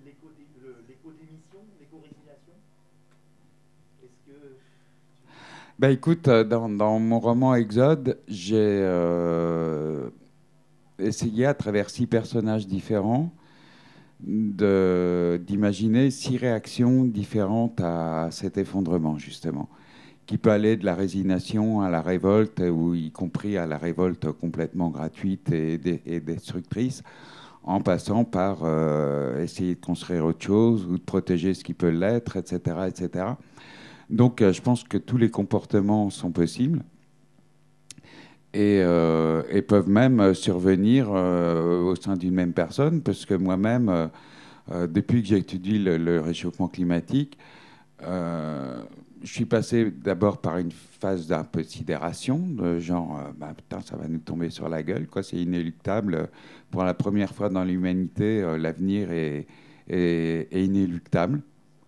l'éco-démission, l'éco-résignation, est-ce que...
Écoute, dans mon roman Exode, j'ai essayé à travers 6 personnages différents d'imaginer 6 réactions différentes à cet effondrement, justement, qui peut aller de la résignation à la révolte, ou y compris à la révolte complètement gratuite et destructrice, en passant par essayer de construire autre chose ou de protéger ce qui peut l'être, etc., etc. Donc, je pense que tous les comportements sont possibles et peuvent même survenir au sein d'une même personne, parce que moi-même, depuis que j'étudie le réchauffement climatique, je suis passé d'abord par une phase d'un peu de sidération, de genre, putain, ça va nous tomber sur la gueule, quoi, c'est inéluctable. Pour la première fois dans l'humanité, l'avenir est inéluctable.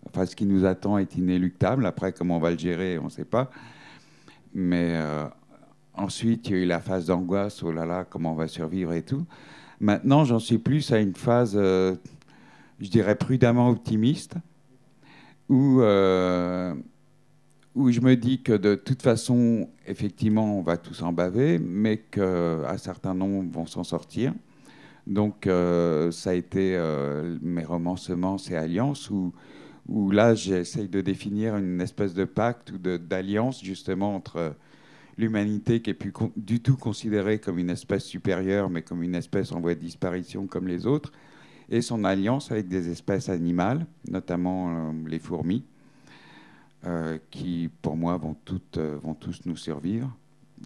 Enfin, ce qui nous attend est inéluctable. Après, comment on va le gérer, on ne sait pas. Mais ensuite, il y a eu la phase d'angoisse, oh là là, comment on va survivre et tout. Maintenant, j'en suis plus à une phase, je dirais, prudemment optimiste, où je me dis que de toute façon, effectivement, on va tous en baver, mais qu'un certain nombre vont s'en sortir. Donc, ça a été mes romans Semences et Alliances, où là, j'essaye de définir une espèce de pacte ou d'alliance, justement, entre l'humanité qui est plus du tout considérée comme une espèce supérieure, mais comme une espèce en voie de disparition comme les autres, et son alliance avec des espèces animales, notamment les fourmis, qui, pour moi, vont tous nous survivre.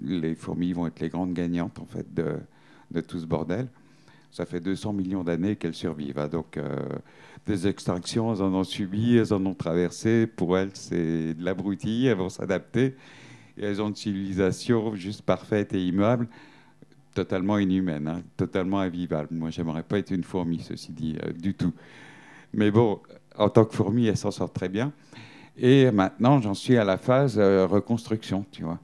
Les fourmis vont être les grandes gagnantes, en fait, de tout ce bordel. Ça fait 200 millions d'années qu'elles survivent. Hein. Donc, des extinctions, elles en ont subi, elles en ont traversé. Pour elles, c'est de l'abruti, elles vont s'adapter. Et elles ont une civilisation juste parfaite et immuable, totalement inhumaine, hein, totalement invivable. Moi, j'aimerais pas être une fourmi, ceci dit, du tout. Mais bon, en tant que fourmi, elles s'en sortent très bien. Et maintenant, j'en suis à la phase reconstruction, tu vois.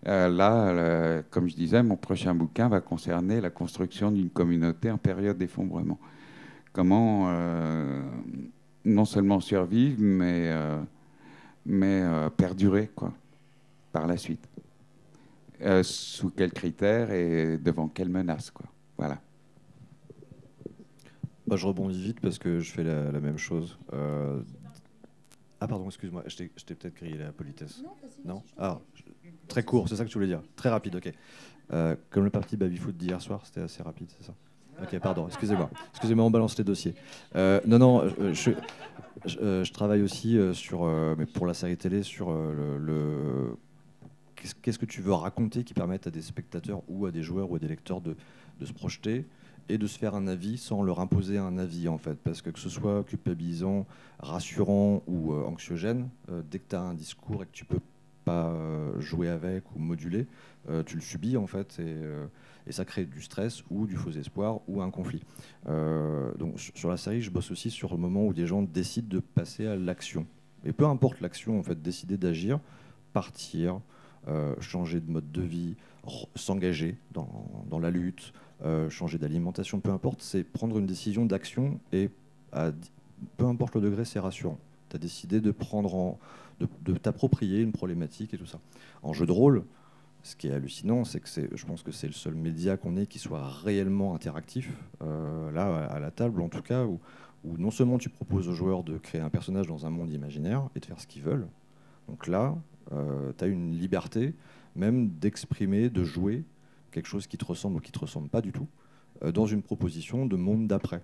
Là, comme je disais, mon prochain bouquin va concerner la construction d'une communauté en période d'effondrement. Comment non seulement survivre, mais perdurer, quoi, par la suite. Sous quels critères et devant quelles menaces, quoi. Voilà.
Bah, je rebondis vite parce que je fais la même chose. Ah pardon, excuse-moi, je t'ai peut-être grillé la politesse. Non, ah, très court, c'est ça que tu voulais dire. Très rapide, ok. Comme le parti baby-foot d'hier soir, c'était assez rapide, c'est ça? Ok, pardon, excusez-moi. Excusez-moi, on balance les dossiers. Non, je travaille aussi mais pour la série télé, sur qu'est-ce que tu veux raconter qui permette à des spectateurs ou à des joueurs ou à des lecteurs de se projeter et de se faire un avis sans leur imposer un avis, en fait. Parce que ce soit culpabilisant, rassurant ou anxiogène, dès que tu as un discours et que tu peux pas jouer avec ou moduler, tu le subis, en fait, et ça crée du stress ou du faux espoir ou un conflit. Donc sur la série, je bosse aussi sur le moment où des gens décident de passer à l'action. Et peu importe l'action, en fait, décider d'agir, partir, changer de mode de vie, s'engager dans la lutte, changer d'alimentation, peu importe, c'est prendre une décision d'action et peu importe le degré, c'est rassurant. Tu as décidé de de t'approprier une problématique et tout ça. En jeu de rôle, ce qui est hallucinant, c'est que je pense que c'est le seul média qu'on ait qui soit réellement interactif, là, à la table en tout cas, où non seulement tu proposes aux joueurs de créer un personnage dans un monde imaginaire et de faire ce qu'ils veulent, donc là, tu as une liberté même d'exprimer, de jouer quelque chose qui te ressemble ou qui ne te ressemble pas du tout, dans une proposition de monde d'après.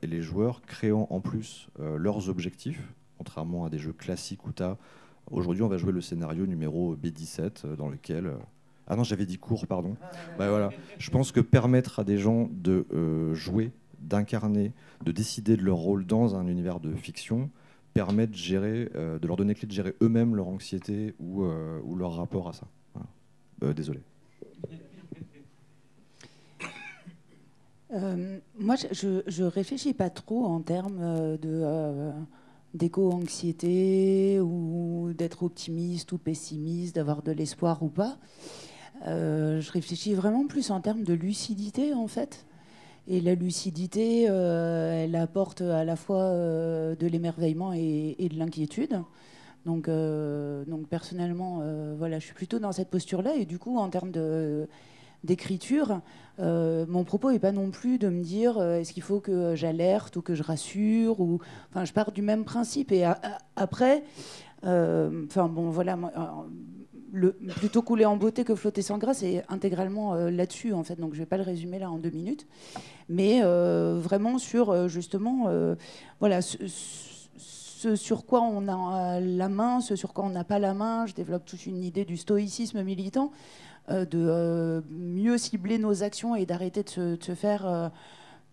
Et les joueurs créant en plus leurs objectifs, contrairement à des jeux classiques où tu as... Aujourd'hui, on va jouer le scénario numéro B17, dans lequel... Ah non, j'avais dit court, pardon. Bah, voilà. Je pense que permettre à des gens de jouer, d'incarner, de décider de leur rôle dans un univers de fiction, permet de gérer, de leur donner clé de gérer eux-mêmes leur anxiété ou leur rapport à ça. Voilà. Désolé.
Moi, je réfléchis pas trop en termes d'éco-anxiété ou d'être optimiste ou pessimiste, d'avoir de l'espoir ou pas. Je réfléchis vraiment plus en termes de lucidité, en fait. Et la lucidité, elle apporte à la fois de l'émerveillement et de l'inquiétude. Donc personnellement, voilà, je suis plutôt dans cette posture-là. Et du coup, en termes d'écriture, mon propos n'est pas non plus de me dire est-ce qu'il faut que j'alerte ou que je rassure, ou enfin je pars du même principe. Et après, enfin bon voilà, plutôt couler en beauté que flotter sans grâce, c'est intégralement là-dessus, en fait. Donc je vais pas le résumer là en 2 minutes, mais vraiment sur justement voilà ce sur quoi on a la main, ce sur quoi on n'a pas la main. Je développe toute une idée du stoïcisme militant, de mieux cibler nos actions et d'arrêter de se faire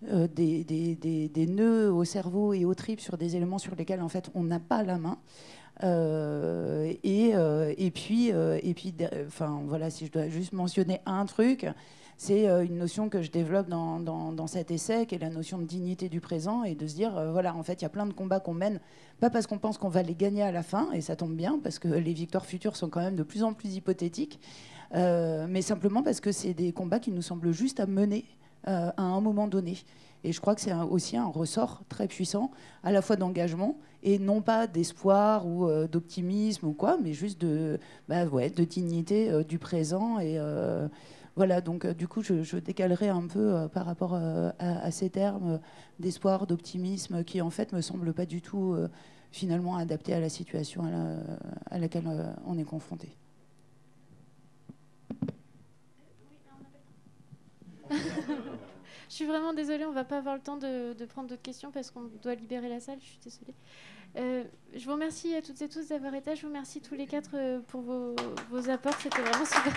des nœuds au cerveau et aux tripes sur des éléments sur lesquels en fait on n'a pas la main. Et puis, enfin voilà, si je dois juste mentionner un truc, c'est une notion que je développe dans cet essai, qui est la notion de dignité du présent, et de se dire, voilà, en fait, il y a plein de combats qu'on mène, pas parce qu'on pense qu'on va les gagner à la fin, et ça tombe bien, parce que les victoires futures sont quand même de plus en plus hypothétiques, mais simplement parce que c'est des combats qui nous semblent juste à mener à un moment donné. Et je crois que c'est aussi un ressort très puissant, à la fois d'engagement, et non pas d'espoir ou d'optimisme ou quoi, mais juste de dignité du présent. Et Voilà, donc du coup, je décalerai un peu par rapport à ces termes d'espoir, d'optimisme, qui en fait me semblent pas du tout finalement adaptés à la situation à laquelle on est confronté.
Je suis vraiment désolée, on ne va pas avoir le temps de prendre d'autres questions parce qu'on doit libérer la salle, je suis désolée. Je vous remercie à toutes et tous d'avoir été là. Je vous remercie tous les quatre pour vos apports, c'était vraiment super.